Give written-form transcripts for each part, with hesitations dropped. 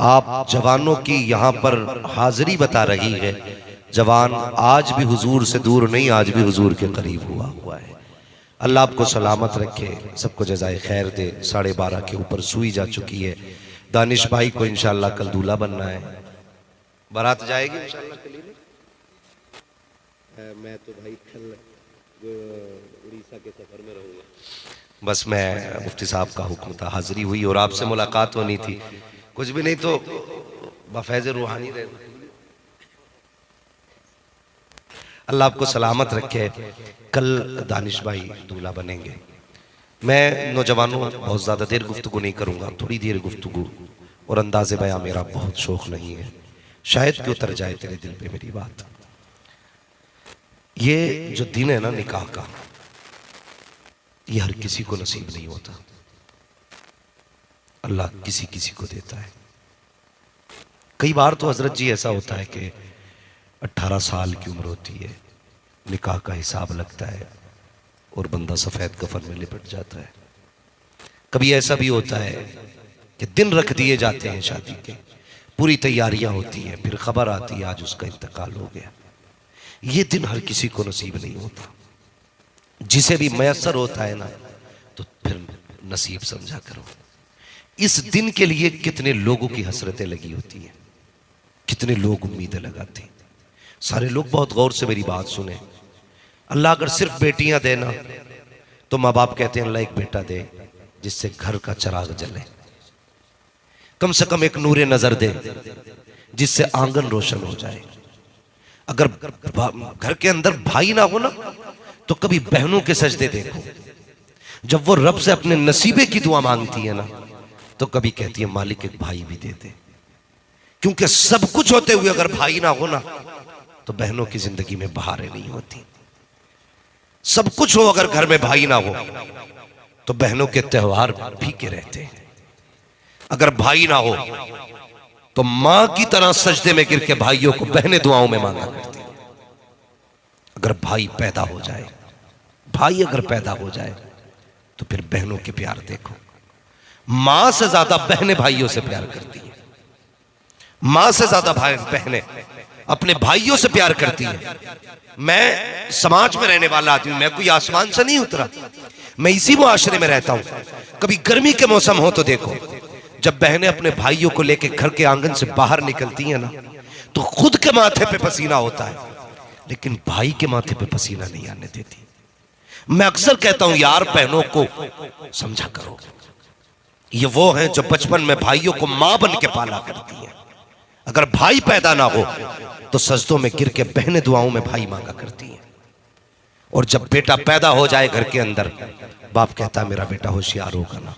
आप जवानों की यहाँ पर हाजिरी बता रही है। जवान आज भी हुजूर से दूर नहीं, आज भी हुजूर के करीब हुआ है। अल्लाह आपको सलामत रखे, सबको जज़ाए खैर दे। 12:30 के ऊपर सुई जा चुकी है। दानिश भाई को इंशाल्लाह कल दूल्हा बनना है, बारात जाएगी इंशाल्लाह कल ही। मैं तो भाई कल उड़ीसा के सफर में रहूंगा। बस मैं मुफ्ती साहब का हुक्म था, हाजिरी हुई और आपसे मुलाकात होनी थी, कुछ भी नहीं तो बफैज़ रूहानी रहे। अल्लाह आपको सलामत रखे। कल दानिश भाई दूल्हा बनेंगे। मैं नौजवानों बहुत ज़्यादा देर गुफ्तगू नहीं करूँगा, थोड़ी देर गुफ्तगू और अंदाज़े बयां मेरा बहुत शौक़ नहीं है, शायद कि उतर जाए तेरे दिल पे मेरी बात। ये जो दिन है ना निकाह का, ये हर किसी को नसीब नहीं होता, अल्लाह किसी किसी को देता है। कई बार तो हजरत जी ऐसा होता है कि 18 साल की उम्र होती है, निकाह का हिसाब लगता है और बंदा सफ़ेद कफन में लिपट जाता है। कभी ऐसा भी होता है कि दिन रख दिए जाते हैं शादी के, पूरी तैयारियां होती हैं, फिर खबर आती है आज उसका इंतकाल हो गया। ये दिन हर किसी को नसीब नहीं होता, जिसे भी मयसर होता है ना तो फिर नसीब समझा करो। इस दिन के लिए कितने लोगों की हसरतें लगी होती हैं, कितने लोग उम्मीदें लगाते हैं। सारे लोग बहुत गौर से मेरी बात सुने। अल्लाह अगर सिर्फ बेटियां देना तो माँ बाप कहते हैं अल्लाह एक बेटा दे जिससे घर का चिराग जले, कम से कम एक नूरे नजर दे जिससे आंगन रोशन हो जाए। अगर घर के अंदर भाई ना हो ना तो कभी बहनों के सजदे देखो, जब वो रब से अपने नसीबे की दुआ मांगती है ना तो कभी कहती है मालिक एक भाई भी दे दे। क्योंकि सब कुछ होते हुए अगर भाई ना हो ना तो बहनों की जिंदगी में बहारें नहीं होती। सब कुछ हो अगर घर में भाई ना हो तो बहनों के त्योहार फीके रहते हैं। अगर भाई ना हो तो मां की तरह सजदे में गिर के भाइयों को बहनें दुआओं में मांगा करती हैं। अगर भाई पैदा हो जाए, भाई अगर पैदा हो जाए तो फिर बहनों के प्यार देखो। मां से ज्यादा बहनें भाइयों से प्यार करती हैं, मां से ज्यादा बहनें अपने भाइयों से प्यार करती हैं। मैं समाज में रहने वाला आदमी, मैं कोई आसमान से नहीं उतरा, मैं इसी मुआशरे में रहता हूं। कभी गर्मी के मौसम हो तो देखो, जब बहनें अपने भाइयों को लेकर घर के आंगन से बाहर निकलती हैं ना तो खुद के माथे पे पसीना होता है, लेकिन भाई के माथे पे पसीना नहीं आने देती। मैं अक्सर कहता हूं यार बहनों को समझा करो, ये वो हैं जो बचपन में भाइयों को मां बन के पाला करती हैं। अगर भाई पैदा ना हो तो सजदों में गिर के बहनें दुआओं में भाई मांगा करती हैं। और जब बेटा पैदा हो जाए घर के अंदर, बाप कहता है मेरा बेटा होशियार होगा ना,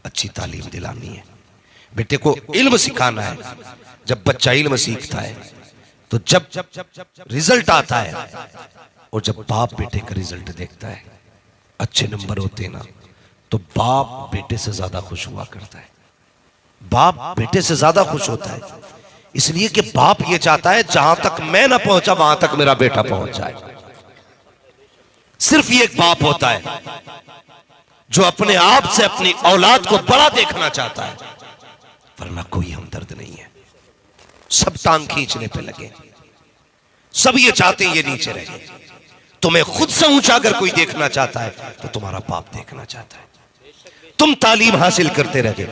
अच्छी तालीम दिलानी है, बेटे को इल्म सिखाना है। जब बच्चा इल्म सीखता है तो जब रिजल्ट आता है और जब बाप बेटे का रिजल्ट देखता है अच्छे नंबर होते ना तो बाप बेटे से ज्यादा खुश हुआ करता है। बाप बेटे से ज्यादा खुश होता है, इसलिए कि बाप ये चाहता है जहां तक मैं ना पहुंचा वहां तक मेरा बेटा पहुंच जाए। सिर्फ ये एक बाप होता है जो अपने आप से अपनी औलाद को बड़ा देखना चाहता है, वरना कोई हमदर्द नहीं है। सब टांग खींचने पे लगे, सब ये चाहते हैं ये नीचे रहे। तुम्हें खुद से ऊंचा अगर कोई देखना चाहता है तो तुम्हारा बाप देखना चाहता है। तुम तालीम हासिल करते रहे,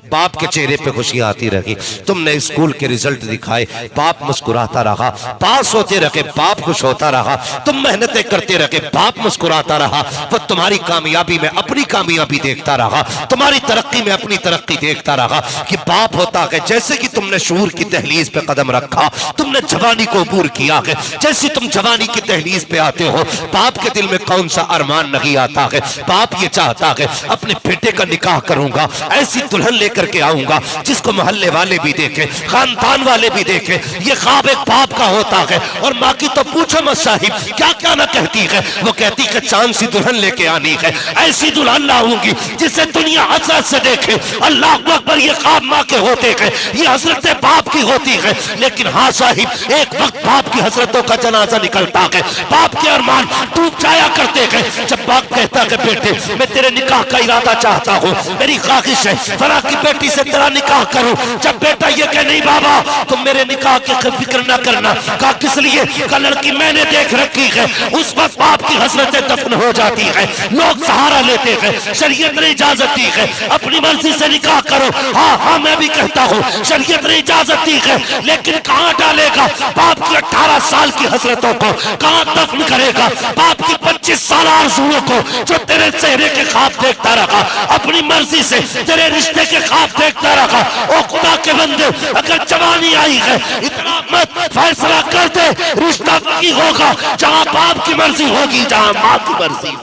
बाप के चेहरे पे खुशियां आती रही। तुमने स्कूल के रिजल्ट दिखाए, बाप मुस्कुराता रहा। पास होते रहे, बाप खुश होता रहा। तुम मेहनतें करते रहे, बाप मुस्कुराता रहा। वो तुम्हारी कामयाबी में अपनी कामयाबी देखता रहा, तुम्हारी तरक्की में अपनी तरक्की देखता रहा। कि बाप होता है जैसे कि तुमने शूर की दहलीज पे कदम रखा, तुमने जवानी को अबूर किया है। जैसे तुम जवानी की दहलीज पे आते हो, बाप के दिल में कौन सा अरमान नहीं आता है। बाप ये चाहता है अपने बेटे का निकाह करूंगा, ऐसी दुल्हन लेकर के आऊंगा जिसको मोहल्ले वाले भी देखे, खानदान वाले भी देखे। ये ख्वाब एक बाप का होता है। और माँ की तो पूछो मत साहिब क्या क्या ना कहती है। वो कहती है चांद सी दुल्हन लेके आनी है, ऐसी दुल्हन लाऊंगी जिसे दुनिया हसरत से देखे। अल्लाह अकबर, ये ख्वाब माँ के होते हैं, ये हसरतें बाप की होती है। लेकिन हाँ साहिब, एक वक्त बाप की हसरतों का जनाजा निकलता है, बाप के अरमान टूट जाया करते हैं। जब बाप कहता है बेटे मैं तेरे निकाह का इरादा चाहता हूँ, मेरी ख्वाहिश है फला की बेटी से तेरा निकाह करूं। जब बेटा ये कहे नहीं बाबा तुम मेरे निकाह की फिक्र ना करना, कहा किस लिए, कहा लड़की मैंने देख रखी है। उस वक्त बाप की हसरतें दफन हो जाती है, लोग सहारा लेते हैं, शरीयत ने इजाजत दी है अपनी मर्जी से निकाह करो। हाँ हाँ मैं भी कहता हूँ शरीयत ने इजाजत दी है, लेकिन कहाँ डालेगा बाप की 18 साल की हसरतों को, कहाँ दफन करेगा बाप की 25 साल आरज़ुओं को जो तेरे चेहरे के ख्वाब देखता रहा, अपनी मर्जी से तेरे रिश्ते के ख्वाब देखता रहा। ओ खुदा के बंदे, अगर जवानी आई है इतना मत फैसला कर दे, रिश्ता वही होगा जहाँ बाप की मर्जी होगी, जहाँ माँ की मर्जी।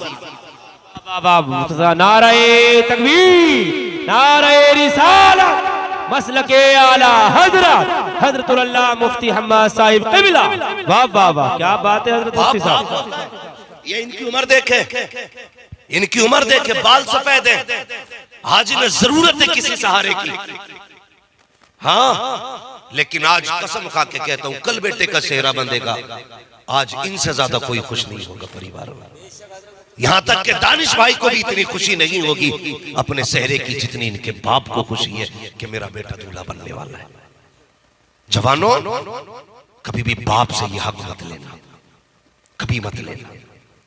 नारे तकबीर, नारे रिसालत, मसलके आला हजरत हजरतुल अल्लाह मुफ्ती हम्मद साहिब क़िबला। वाह वाह वाह, क्या बात है हजरत मुफ्ती साहब। ये इनकी उम्र देखे, इनकी उम्र देखे, बाल सफेद है, आज इन्हें जरूरत है किसी सहारे की। हाँ लेकिन आज कसम खा के कहता हूं कल बेटे का चेहरा बंधेगा, आज इनसे ज्यादा कोई खुश नहीं होगा परिवार में। यहां तक कि दानिश भाई को भी इतनी खुशी नहीं होगी अपने चेहरे की जितनी इनके बाप को खुशी है कि मेरा बेटा दूल्हा बनने वाला है। जवानों, कभी भी बाप से यह हक मत लेना, कभी मत लेना।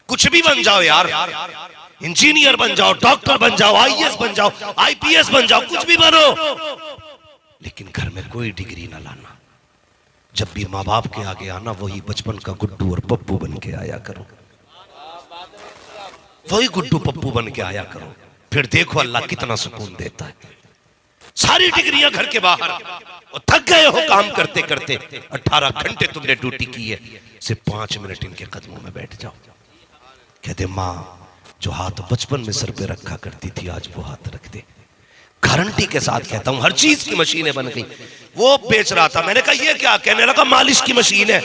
कुछ भी बन जाओ यार, इंजीनियर बन जाओ, डॉक्टर बन जाओ, आईएएस बन जाओ, आईपीएस बन जाओ, कुछ भी बनो, लेकिन घर में कोई डिग्री ना लाना। जब भी माँ बाप के आगे आना वही बचपन का गुड्डू और पप्पू बन के आया करो, वही गुड्डू पप्पू बन के आया करो, फिर देखो अल्लाह कितना सुकून देता है। सारी डिग्रियां घर के बाहर, और थक गए हो काम करते करते, 18 घंटे तुमने ड्यूटी की है, सिर्फ 5 मिनट इनके कदमों में बैठ जाओ। कहते माँ जो हाथ बचपन में सर पे रखा करती थी आज वो हाथ रख दे। गारंटी के साथ कहता हूं हर चीज की मशीनें बन गई। वो बेच रहा था, मैंने कहा ये क्या, कहने लगा मालिश की मशीन है।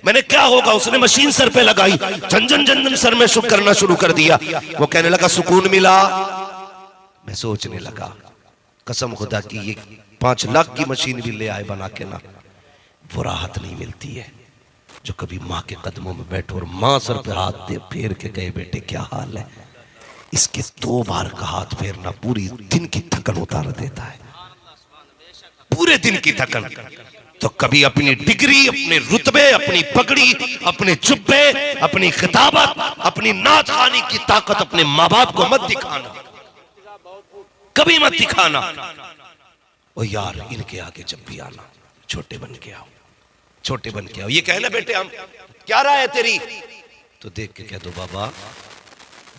मैंने क्या होगा, उसने मशीन सर पे लगाई, झंझन झंझन सर में शुक करना शुरू कर दिया। वो कहने लगा सुकून मिला। मैं सोचने लगा कसम खुदा की ये 5 लाख की मशीन भी ले आए बना के ना, वो राहत नहीं मिलती है जो कभी माँ के कदमों में बैठो और माँ सर पे हाथ दे फेर के कहे बेटे क्या हाल है। इसके 2 बार का हाथ फेरना पूरी दिन की थकन उतार देता है, पूरे दिन की थकन। तो कभी अपनी डिग्री, अपने रुतबे, अपनी पगड़ी, अपने जुब्बे, अपनी खिताबत, अपनी नात खानी की ताकत अपने माँ बाप को मत दिखाना, कभी मत दिखाना। ओ यार इनके आगे जब भी आना छोटे बन के आओ, छोटे बन के आओ। ये कहना बेटे हम क्या राय है तेरी, तो देख के कह दो बाबा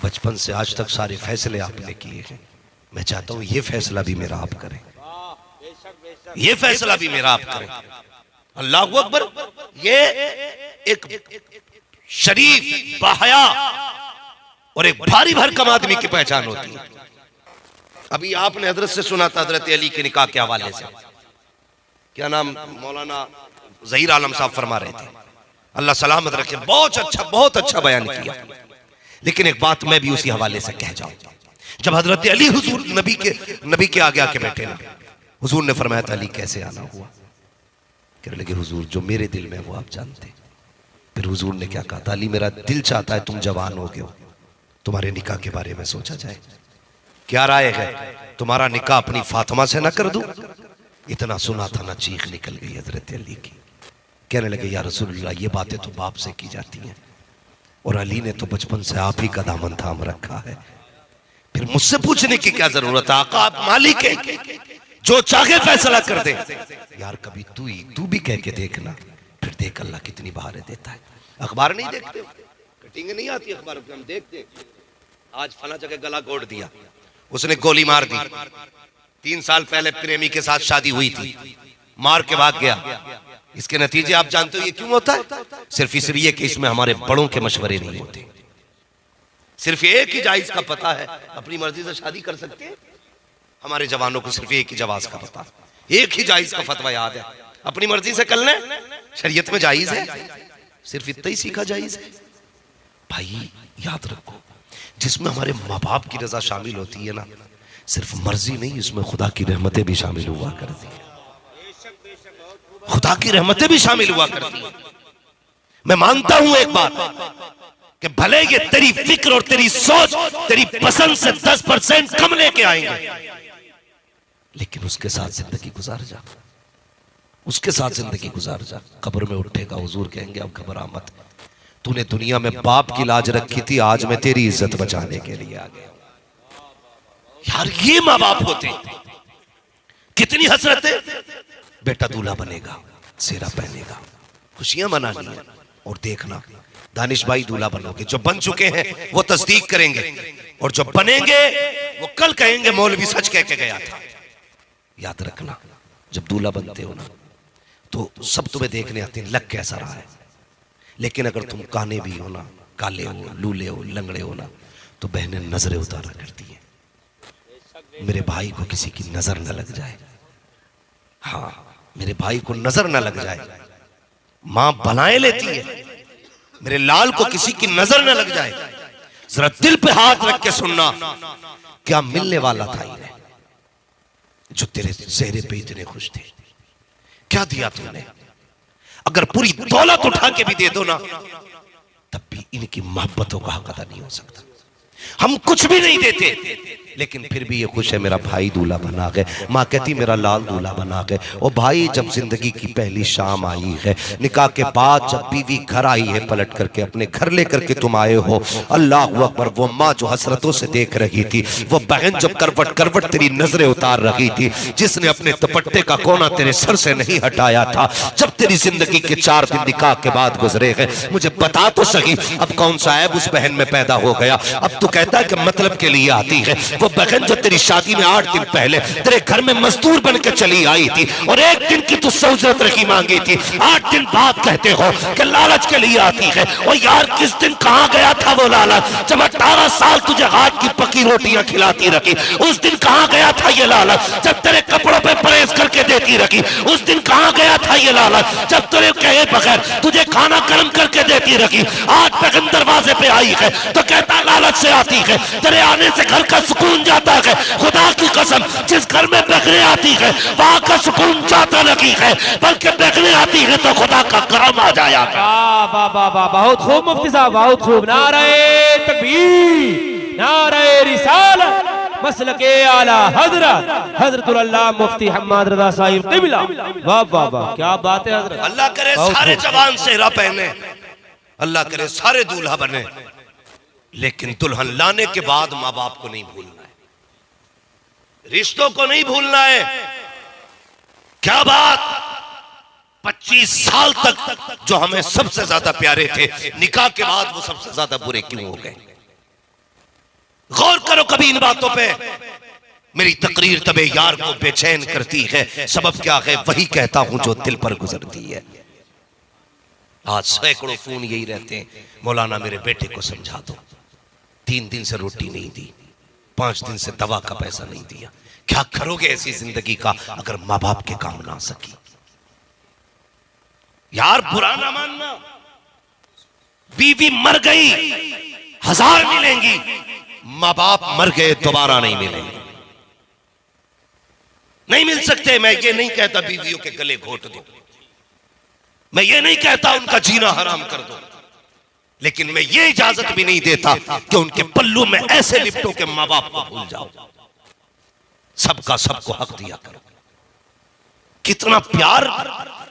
बचपन से आज तक सारे फैसले आपने किए हैं, मैं चाहता हूं ये फैसला भी मेरा आप करें, ये फैसला भी मेरा आप करें। अल्लाह अकबर। ये एक शरीफ, बाहया और एक भारी भरकम आदमी की पहचान होती है। अभी आपने हजरत से सुना था, हजरत अली के निकाह के हवाले से, क्या नाम मौलाना ज़हीर आलम साहब फरमा रहे थे, अल्लाह सलामत रखे, बहुत अच्छा बयान किया। लेकिन एक बात मैं भी उसी हवाले से कह जाऊं। जब हजरत अली हुजूर नबी के आगे आके बैठे ना, हुजूर ने फरमाया था अली कैसे आना हुआ, कहने लगे हुजूर जो मेरे दिल में वो आप जानते। फिर हुजूर ने क्या कहा था, अली मेरा दिल चाहता है तुम जवान हो गए हो, तुम्हारे निकाह के बारे में सोचा जाए, क्या राय है, तुम्हारा निकाह अपनी फातिमा से ना कर दूं। इतना सुना था ना चीख निकल गई हजरत अली की। कहने लगे या रसूलुल्लाह ये बातें तो बाप से की जाती हैं और अली ने तो बचपन से आप ही का दामन थाम रखा है, फिर मुझसे पूछने की क्या जरूरत है, आका आप मालिक है, जो चाहे फैसला कर दे। यार कभी तू भी कह के देखना, फिर देख अल्लाह कितनी बहारें देता है। अखबार नहीं देखते, कटिंग नहीं आती अखबार पे, हम देखते आज फला जगह गला घोट दिया, उसने गोली मार दी, 3 साल पहले प्रेमी के साथ शादी हुई थी, मार के भाग गया। इसके नतीजे आप जानते हो ये क्यों होता है, सिर्फ इसलिए कि इसमें हमारे बड़ों के मशवरे नहीं होते। सिर्फ एक ही जायज का पता है, अपनी मर्जी से शादी कर सकते हैं। हमारे जवानों को सिर्फ एक ही जवाज का पता, एक ही जायज का फतवा याद है, अपनी मर्जी से कर लें, शरीयत में जायज है, सिर्फ इतना ही सीखा जायज है। भाई याद रखो, जिसमें हमारे माँ बाप की रजा शामिल होती है ना, सिर्फ मर्जी नहीं, इसमें खुदा की रहमतें भी शामिल हुआ करती है, खुदा की रहमतें भी शामिल हुआ करती है। मैं मानता हूं एक बात कि भले ये तेरी फिक्र और तेरी सोच तेरी पसंद से 10% कम लेके आएंगे, लेकिन उसके साथ जिंदगी गुजार जा, उसके साथ जिंदगी गुजार जा। कब्र में उठेगा, हुजूर कहेंगे अब घबरा मत, तूने दुनिया में बाप की लाज रखी थी, आज मैं तेरी इज्जत बचाने के लिए आ गया। यार ये माँ बाप होते, कितनी हसरत है। बेटा दूल्हा बनेगा, सेहरा पहनेगा, खुशियां मनानी है। और देखना दानिश भाई दूल्हा बनोगे, जो बन चुके हैं वो तस्दीक करेंगे, और जो बनेंगे वो कल कहेंगे मौलवी सच कह के गया था। याद रखना, जब दूल्हा बनते हो ना तो सब तुम्हें देखने आते हैं लग कैसा रहा है, लेकिन अगर तुम काने भी हो ना, काले हो, लूले हो, लंगड़े हो ना, तो बहनें नजरें उतारा करती हैं। मेरे भाई को किसी की नजर न लग जाए, हाँ मेरे भाई को नजर न लग जाए। मां बनाए लेती है, मेरे लाल को किसी की नजर न लग जाए। जरा दिल पे हाथ रख के सुनना, क्या मिलने वाला था इन्हें जो तेरे चेहरे पे इतने खुश थे? क्या दिया तूने? अगर पूरी दौलत उठा के भी दे दो ना, तब भी इनकी मोहब्बतों का हक अदा नहीं हो सकता। हम कुछ भी नहीं देते, लेकिन फिर भी ये खुश है मेरा भाई दूल्हा बना गए। माँ कहती मेरा लाल दूल्हा बना गए। और भाई जब जिंदगी की पहली शाम आई है, निकाह के बाद जब बीवी घर आई है, पलट करके अपने घर लेकर के तुम आए हो, अल्लाह अकबर, वो माँ जो हसरतों से देख रही थी, वो बहन जो करवट करवट तेरी नजरें उतार रही थी, जिसने अपने दुपट्टे का कोना तेरे सर से नहीं हटाया था, जब तेरी जिंदगी के 4 दिन निकाह के बाद गुजरे हैं, मुझे बता तो सही अब कौन सा ऐब उस बहन में पैदा हो गया? अब तू कहता है कि मतलब के लिए आती है। वो बहन जो तेरी शादी में 8 दिन पहले तेरे घर में मजदूर बनकर चली आई थी, और 1 दिन की तू सौजत रखी मांगी थी, 8 दिन बाद कहते हो कि लालच के लिए आती है। और यार किस दिन कहां गया था वो लालच? जब 18 साल तुझे हाथ की पकी रोटियां खिलाती रखी, उस दिन कहां गया था ये लालच? जब तेरे कपड़ों पे प्रेस करके देती रखी, उस दिन कहां गया था ये लालच? जब तेरे कहे बगैर तुझे खाना गर्म करके देती रखी, आज बहन दरवाजे पे आई है तो कहता लालच से आती है। तेरे आने से घर का सुकून जाता है। खुदा की कसम, जिस घर में बहनें आती है वहां का सुकून जाता नहीं है, बल्कि बहनें आती है तो खुदा का करम आ जाया। वाह वाह वाह, बहुत खूब मुफ्ती साहब, बहुत खूब। नारे तकबीर, नारे रिसालत, मसलके आला हजरत हजरतुल अल्लाह मुफ्ती हम्माद रजा साहिब क़िबला। वाह वाह वाह, क्या बात है हजरत। अल्लाह करे सारे जवान सेहरा पहने, अल्लाह करे सारे दूल्हा बने, लेकिन दुल्हन लाने के बाद माँ बाप को नहीं भूलना है, रिश्तों को नहीं भूलना है। क्या बात, 25 साल तक जो हमें सबसे ज्यादा प्यारे थे, निकाह के बाद वो सबसे ज्यादा बुरे क्यों हो गए? गौर करो कभी इन बातों पे। मेरी तकरीर तबे यार को बेचैन करती है, सबब क्या है? वही कहता हूं जो दिल पर गुजरती है। आज सैकड़ों फोन यही रहते हैं, मौलाना मेरे बेटे को समझा दो, 3 दिन से रोटी नहीं दी, 5 दिन से दवा का पैसा नहीं दिया। क्या करोगे ऐसी जिंदगी का अगर माँ बाप के काम ना सकी? यार बुरा ना मानना, बीवी मर गई 1000 मिलेंगी, माँ बाप मर गए दोबारा नहीं मिलेंगे, नहीं मिल सकते। मैं ये नहीं कहता बीवियों के गले घोट दो, मैं ये नहीं कहता उनका जीना हराम कर दो, लेकिन मैं ये इजाजत भी नहीं देता कि उनके पल्लू में ऐसे लिपटो के माँ बाप को भूल जाओ। सबका सबको हक दिया करो। कितना प्यार,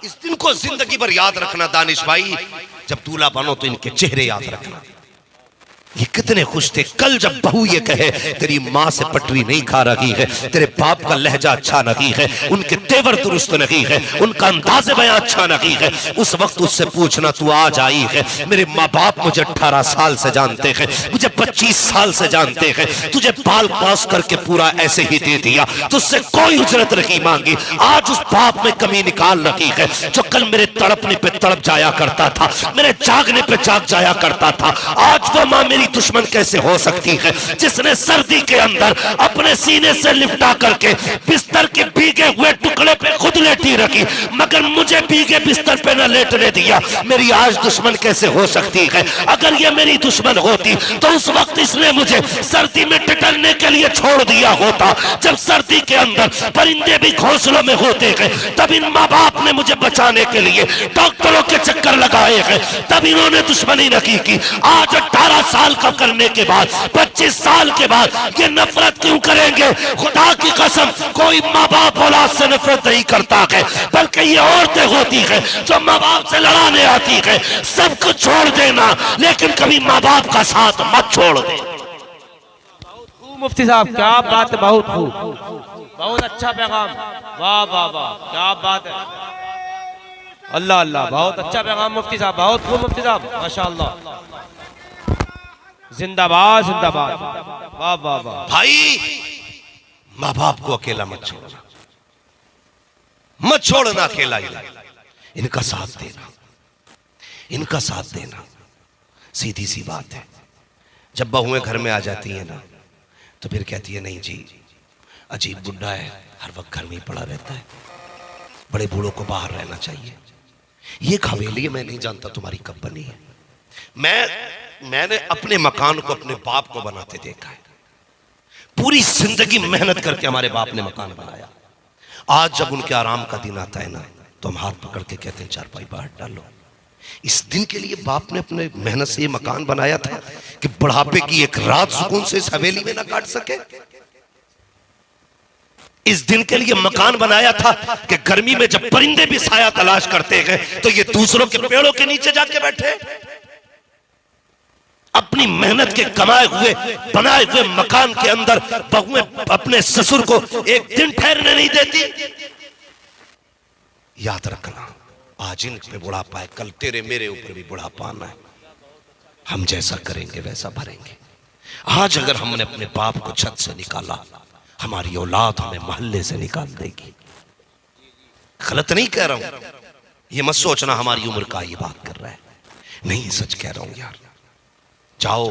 इस दिन को जिंदगी भर याद रखना दानिश भाई। जब दूल्हा बनो तो इनके चेहरे याद रखना। ये कितने खुश थे कल जब बहू ये कहे तेरी माँ से पटरी नहीं खा रही है, तेरे बाप का लहजा अच्छा नहीं है, उनके तेवर दुरुस्त नहीं है, उनका अंदाज़े बयां अच्छा नहीं है। उस वक्त उससे पूछना तू आज आई है, मेरे माँ बाप मुझे 18 साल से जानते हैं, मुझे 25 साल से जानते हैं, तुझे पाल पास करके पूरा ऐसे ही दे दिया, तुझसे कोई उजरत नहीं मांगी। आज उस बाप में कमी निकाल रही है जो कल मेरे तड़पने पे तड़प जाया करता था, मेरे जागने पे जाग जाया करता था। आज वो माँ मेरी दुश्मन कैसे हो सकती है जिसने सर्दी के अंदर अपने सीने से लिपटा करके बिस्तर के भीगे हुए टुकड़े पे खुद लेटी रखी, मगर मुझे भीगे बिस्तर पे न लेटने दिया। मेरी आज दुश्मन कैसे हो सकती है? अगर ये मेरी दुश्मन होती तो उस वक्त इसने मुझे सर्दी में टटलने के लिए छोड़ दिया होता। जब सर्दी के अंदर परिंदे भी घोंसलों में होते गए, तब इन माँ बाप ने मुझे बचाने के लिए डॉक्टरों के चक्कर लगाए गए, तब इन्होंने दुश्मनी नहीं की। आज 18 साल का करने के बाद, 25 साल के बाद ये नफरत क्यों करेंगे? खुदा की कसम, कोई माँ बाप औलाद से नफरत नहीं करता है, बल्कि ये औरतें होती है जो माँ बाप से लड़ाने आती है। सब कुछ छोड़ देना, लेकिन कभी माँ बाप का साथ मत छोड़ दे। मुफ्ती साहब क्या बात है, बहुत खूब, बहुत अच्छा पैगाम, वाह वाह वाह, क्या बात है, अल्लाह अल्लाह, बहुत अच्छा पैगाम मुफ्ती साहब, बहुत खूब मुफ्ती साहब, माशाअल्लाह, जिंदाबाद जिंदाबाद, वाह वाह वाह। भाई, माँ बाप को अकेला मत छोड़ना, मत छोड़ना अकेला ही, इनका साथ देना, इनका साथ देना। सीधी सी बात है। जब बहुएं घर में आ जाती हैं ना, तो फिर कहती है नहीं जी, अजीब बुड्ढा है, हर वक्त घर में ही पड़ा रहता है, बड़े बूढ़ों को बाहर रहना चाहिए। ये हवेली मैं नहीं जानता तुम्हारी कब बनी है। मैंने अपने मकान को अपने बाप को बनाते देखा है। पूरी जिंदगी मेहनत करके हमारे बाप ने मकान बनाया। आज जब उनके आराम का दिन आता है ना, तो हम हाथ पकड़ के कहते हैं चारपाई बाहर डालो। इस दिन के लिए बाप ने अपने मेहनत से ये मकान बनाया था कि बुढ़ापे की एक रात सुकून से इस हवेली में ना काट सके। इस दिन के लिए मकान बनाया था कि गर्मी में जब परिंदे भी साया तलाश करते गए, तो ये दूसरों के पेड़ों के नीचे जाके बैठे। अपनी मेहनत के कमाए हुए बनाए हुए मकान के अंदर बहुएं अपने ससुर को एक दिन ठहरने नहीं देती। याद रखना, आज इन पे बुढ़ापा है, कल तेरे मेरे ऊपर भी बुढ़ापा आना है। हम जैसा करेंगे वैसा भरेंगे। आज अगर हमने अपने बाप को छत से निकाला, हमारी औलाद हमें मोहल्ले से निकाल देगी। गलत नहीं कह रहा हूं, ये मत सोचना हमारी उम्र का ये बात कर रहा है, नहीं सच कह रहा हूं यार। जाओ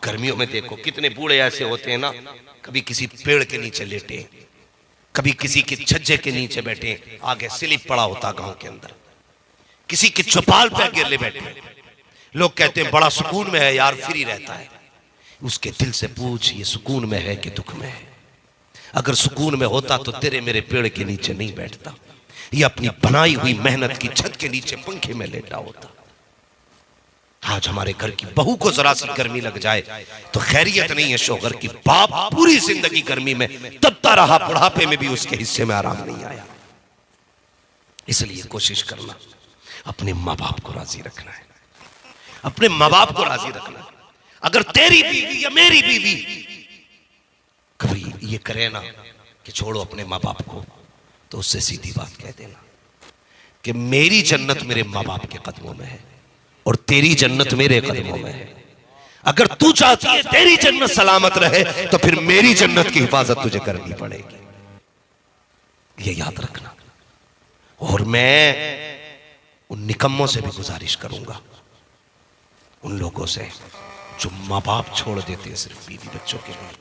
गर्मियों में देखो कितने बूढ़े ऐसे होते हैं ना, कभी किसी पेड़ के नीचे लेटे, कभी किसी के छज्जे के नीचे बैठे, आगे स्लिप पड़ा होता गांव के अंदर, किसी के चौपाल पे गिरले बैठे। लोग कहते हैं बड़ा सुकून में है यार, फ्री रहता है। उसके दिल से पूछ, ये सुकून में है कि दुख में है? अगर सुकून में होता तो तेरे मेरे पेड़ के नीचे नहीं बैठता, ये अपनी बनाई हुई मेहनत की छत के नीचे पंखे में लेटा होता। आज हमारे घर की बहू को जरा सी गर्मी लग जाए तो खैरियत नहीं है शोहर की। बाप पूरी जिंदगी गर्मी में तपता रहा, बुढ़ापे में भी उसके हिस्से में आराम नहीं आया। इसलिए कोशिश करना अपने माँ बाप को राजी रखना है, अपने माँ बाप को राजी रखना है। अगर तेरी बीवी या मेरी बीवी कभी ये करे ना कि छोड़ो अपने माँ बाप को, तो उससे सीधी बात कह देना कि मेरी जन्नत मेरे माँ बाप के कदमों में है और तेरी जन्नत मेरे कदमों में है। अगर तू चाहती है तेरी जन्नत सलामत रहे, तो फिर मेरी जन्नत की हिफाजत तुझे करनी पड़ेगी, ये याद रखना। और मैं उन निकम्मों से भी गुजारिश करूंगा, उन लोगों से जो माँ बाप छोड़ देते हैं सिर्फ बीवी बच्चों के लिए,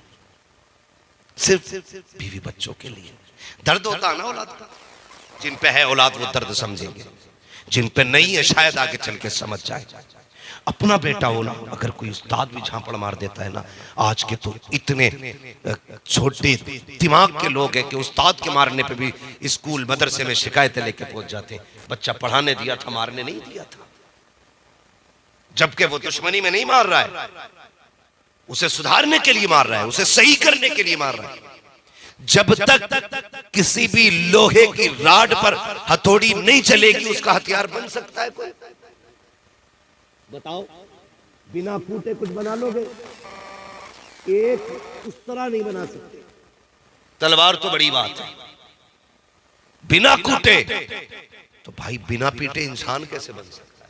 सिर्फ बीवी बच्चों के लिए। दर्द होता है ना औलाद का, जिन पे है औलाद वो दर्द समझेंगे, जिन पे नहीं है शायद आगे चल के समझ जाए। अपना बेटा हो ना, अगर कोई उस्ताद भी झांपड़ मार देता है ना, आज के तो इतने छोटे दिमाग के लोग हैं कि उस्ताद के मारने पे भी स्कूल मदरसे में शिकायतें लेके पहुंच जाते हैं। बच्चा पढ़ाने दिया था, मारने नहीं दिया था, जबकि वो दुश्मनी में नहीं मार रहा है, उसे सुधारने के लिए मार रहा है, उसे सही करने के लिए मार रहा है। जब तक किसी भी लोहे की राड पर हथौड़ी नहीं चलेगी, उसका हथियार बन सकता है कोई? बताओ, बिना फूटे कुछ बना लोगे? एक उस तरह नहीं बना सकते। तलवार तो बड़ी बात है, बिना कूटे तो भाई बिना पीटे इंसान कैसे बन सकता है?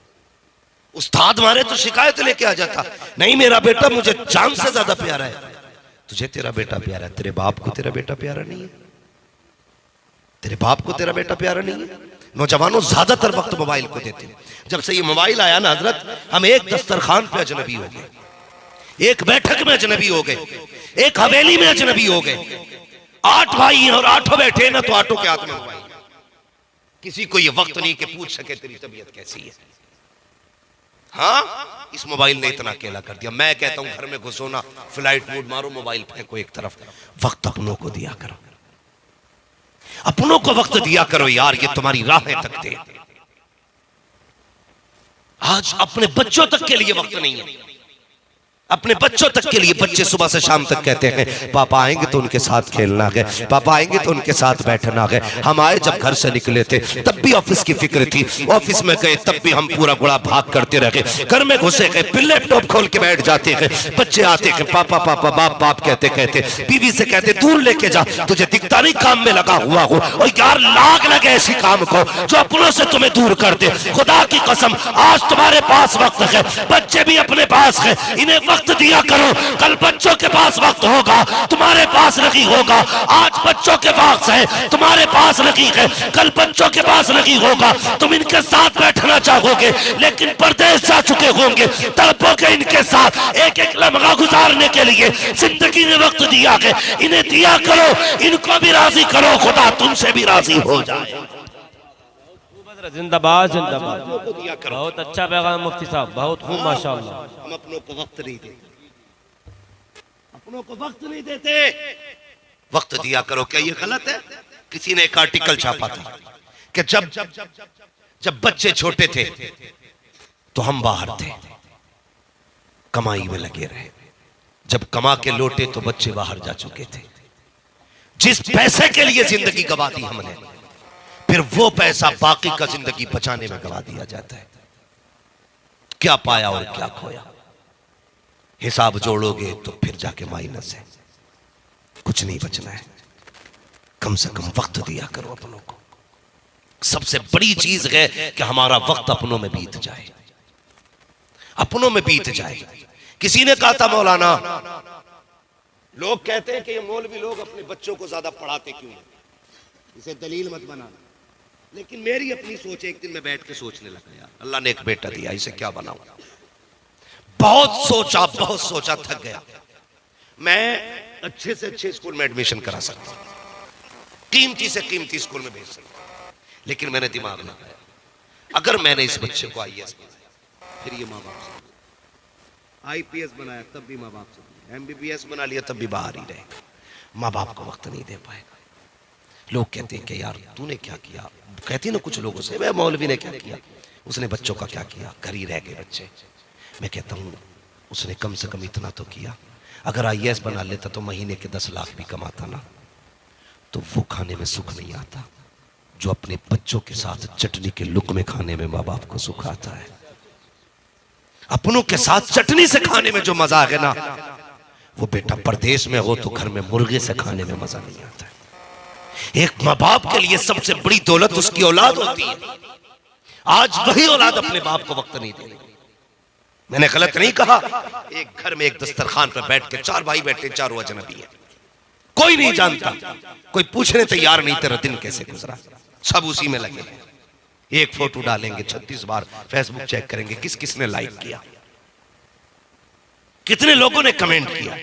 उस्ताद मारे तो शिकायत लेके आ जाता, नहीं मेरा बेटा मुझे जान से ज्यादा प्यारा है। तुझे तेरा बेटा प्यारा है, तेरे बाप को तेरा बेटा प्यारा नहीं है, तेरे बाप को तेरा बेटा प्यारा नहीं है। नौजवानों ज्यादातर वक्त मोबाइल को देते हैं। जब से ये मोबाइल आया ना हजरत, हम एक दस्तरखान पे अजनबी हो गए, एक बैठक में अजनबी हो गए, एक हवेली में अजनबी हो गए। 8 भाई हैं और 8 बैठे ना, तो 8 के हाथ में मोबाइल। किसी को ये वक्त नहीं कि पूछ सके तेरी तबीयत कैसी है। हाँ, इस मोबाइल ने इतना अकेला कर दिया। मैं कहता हूं घर में घुसो ना, फ्लाइट मोड मारो, मोबाइल फेंको एक तरफ, वक्त अपनों को दिया करो, अपनों को वक्त दिया करो यार, ये तुम्हारी राहें तकते हैं। आज अपने बच्चों तक के लिए वक्त नहीं है, अपने बच्चों तक के लिए। बच्चे सुबह से शाम तक कहते हैं पापा आएंगे तो उनके साथ खेलना गए, पापा आएंगे तो उनके साथ बैठना गए। हम आए जब घर से निकले थे तब भी ऑफिस की फिक्र थी, ऑफिस में गए तब भी हम पूरा गुड़ा भाग करते रहे, घर में घुसे गए फिर लैपटॉप खोल के बैठ जाते हैं। बच्चे आते हैं पापा पापा बाप बाप कहते कहते, बीवी से कहते दूर लेके जा, तुझे दिखता नहीं काम में लगा हुआ हो। और यार लाग लगे ऐसी काम को जो अपनों से तुम्हें दूर कर दे। खुदा की कसम आज तुम्हारे पास वक्त है, बच्चे भी अपने पास है, इन्हें वक्त दिया करो। कल बच्चों के पास वक्त होगा, तुम्हारे पास नहीं होगा। आज बच्चों के पास है, तुम्हारे पास नहीं है, कल बच्चों के पास नहीं होगा। तुम इनके साथ बैठना चाहोगे लेकिन परदेश जा चुके होंगे, तड़पोगे इनके साथ एक एक लम्हा गुजारने के लिए। जिंदगी में वक्त दिया है, इन्हें दिया करो, इनको भी राजी करो, खुदा तुमसे भी राजी हो जाए। जिंदाबाद जिंदाबाद। दिया करो। बहुत अच्छा पैगाम मुफ्ती साहब, बहुत खूब माशाअल्लाह। हम अपनों को वक्त नहीं देते, अपनों को वक्त नहीं देते। वक्त दिया करो। क्या ये गलत है? किसी ने एक आर्टिकल छापा था कि जब बच्चे छोटे थे तो हम बाहर थे, कमाई में लगे रहे, जब कमा के लौटे तो बच्चे बाहर जा चुके थे। जिस पैसे के लिए जिंदगी गवा दी हमने, फिर वो पैसा बाकी का जिंदगी बचाने में गवा दिया जाता है। क्या पाया और क्या खोया, हिसाब जोड़ोगे तो फिर जाके माइनस है, कुछ नहीं बचना है। कम से कम वक्त दिया करो अपनों को। सबसे बड़ी चीज है कि हमारा वक्त अपनों में बीत जाए, अपनों में बीत जाए। किसी ने कहा था मौलाना, लोग कहते हैं कि ये मौलवी लोग अपने बच्चों को ज्यादा पढ़ाते क्यों हैं, इसे दलील मत बनाना। लेकिन मेरी अपनी सोच, एक दिन मैं बैठ के सोचने लगा, यार अल्लाह ने एक बेटा दिया, इसे क्या बनाऊं। बहुत सोचा, थक गया। मैं अच्छे से अच्छे स्कूल में एडमिशन करा सकता हूं, कीमती से कीमती स्कूल में भेज सकता हूं, लेकिन मैंने दिमाग लगाया, अगर मैंने इस बच्चे को IAS बनाया, फिर ये माँ बाप से, IPS बनाया तब भी माँ बाप से, MBBS बना लिया तब भी बाहर ही रहेगा, माँ बाप को वक्त नहीं दे पाएगा। लोग कहते हैं कि यार तूने क्या किया, कहती ना कुछ लोगों से, मौलवी ने क्या किया, उसने बच्चों का क्या किया, घर ही रह गए बच्चे। मैं कहता हूं उसने कम से कम इतना तो किया। अगर IAS बना लेता तो महीने के 10 लाख भी कमाता ना, तो वो खाने में सुख नहीं आता जो अपने बच्चों के साथ चटनी के लुक़मे खाने में माँ बाप को सुख आता है। अपनों के साथ चटनी से खाने में जो मजा है ना, वो बेटा परदेश में हो तो घर में मुर्गे से खाने में मजा नहीं आता है। एक माँ बाप के लिए सबसे बड़ी दौलत उसकी औलाद होती है। आज वही औलाद अपने बाप को वक्त नहीं देती। मैंने गलत नहीं कहा। एक घर में एक दस्तरखान पर बैठ के 4 भाई बैठे, चारों अजनबी है, कोई नहीं जानता, कोई पूछने तैयार नहीं तेरा दिन कैसे गुजरा, सब उसी में लगे। एक फोटो डालेंगे 36 बार फेसबुक चेक करेंगे किस किसने लाइक किया, कितने लोगों ने कमेंट किया।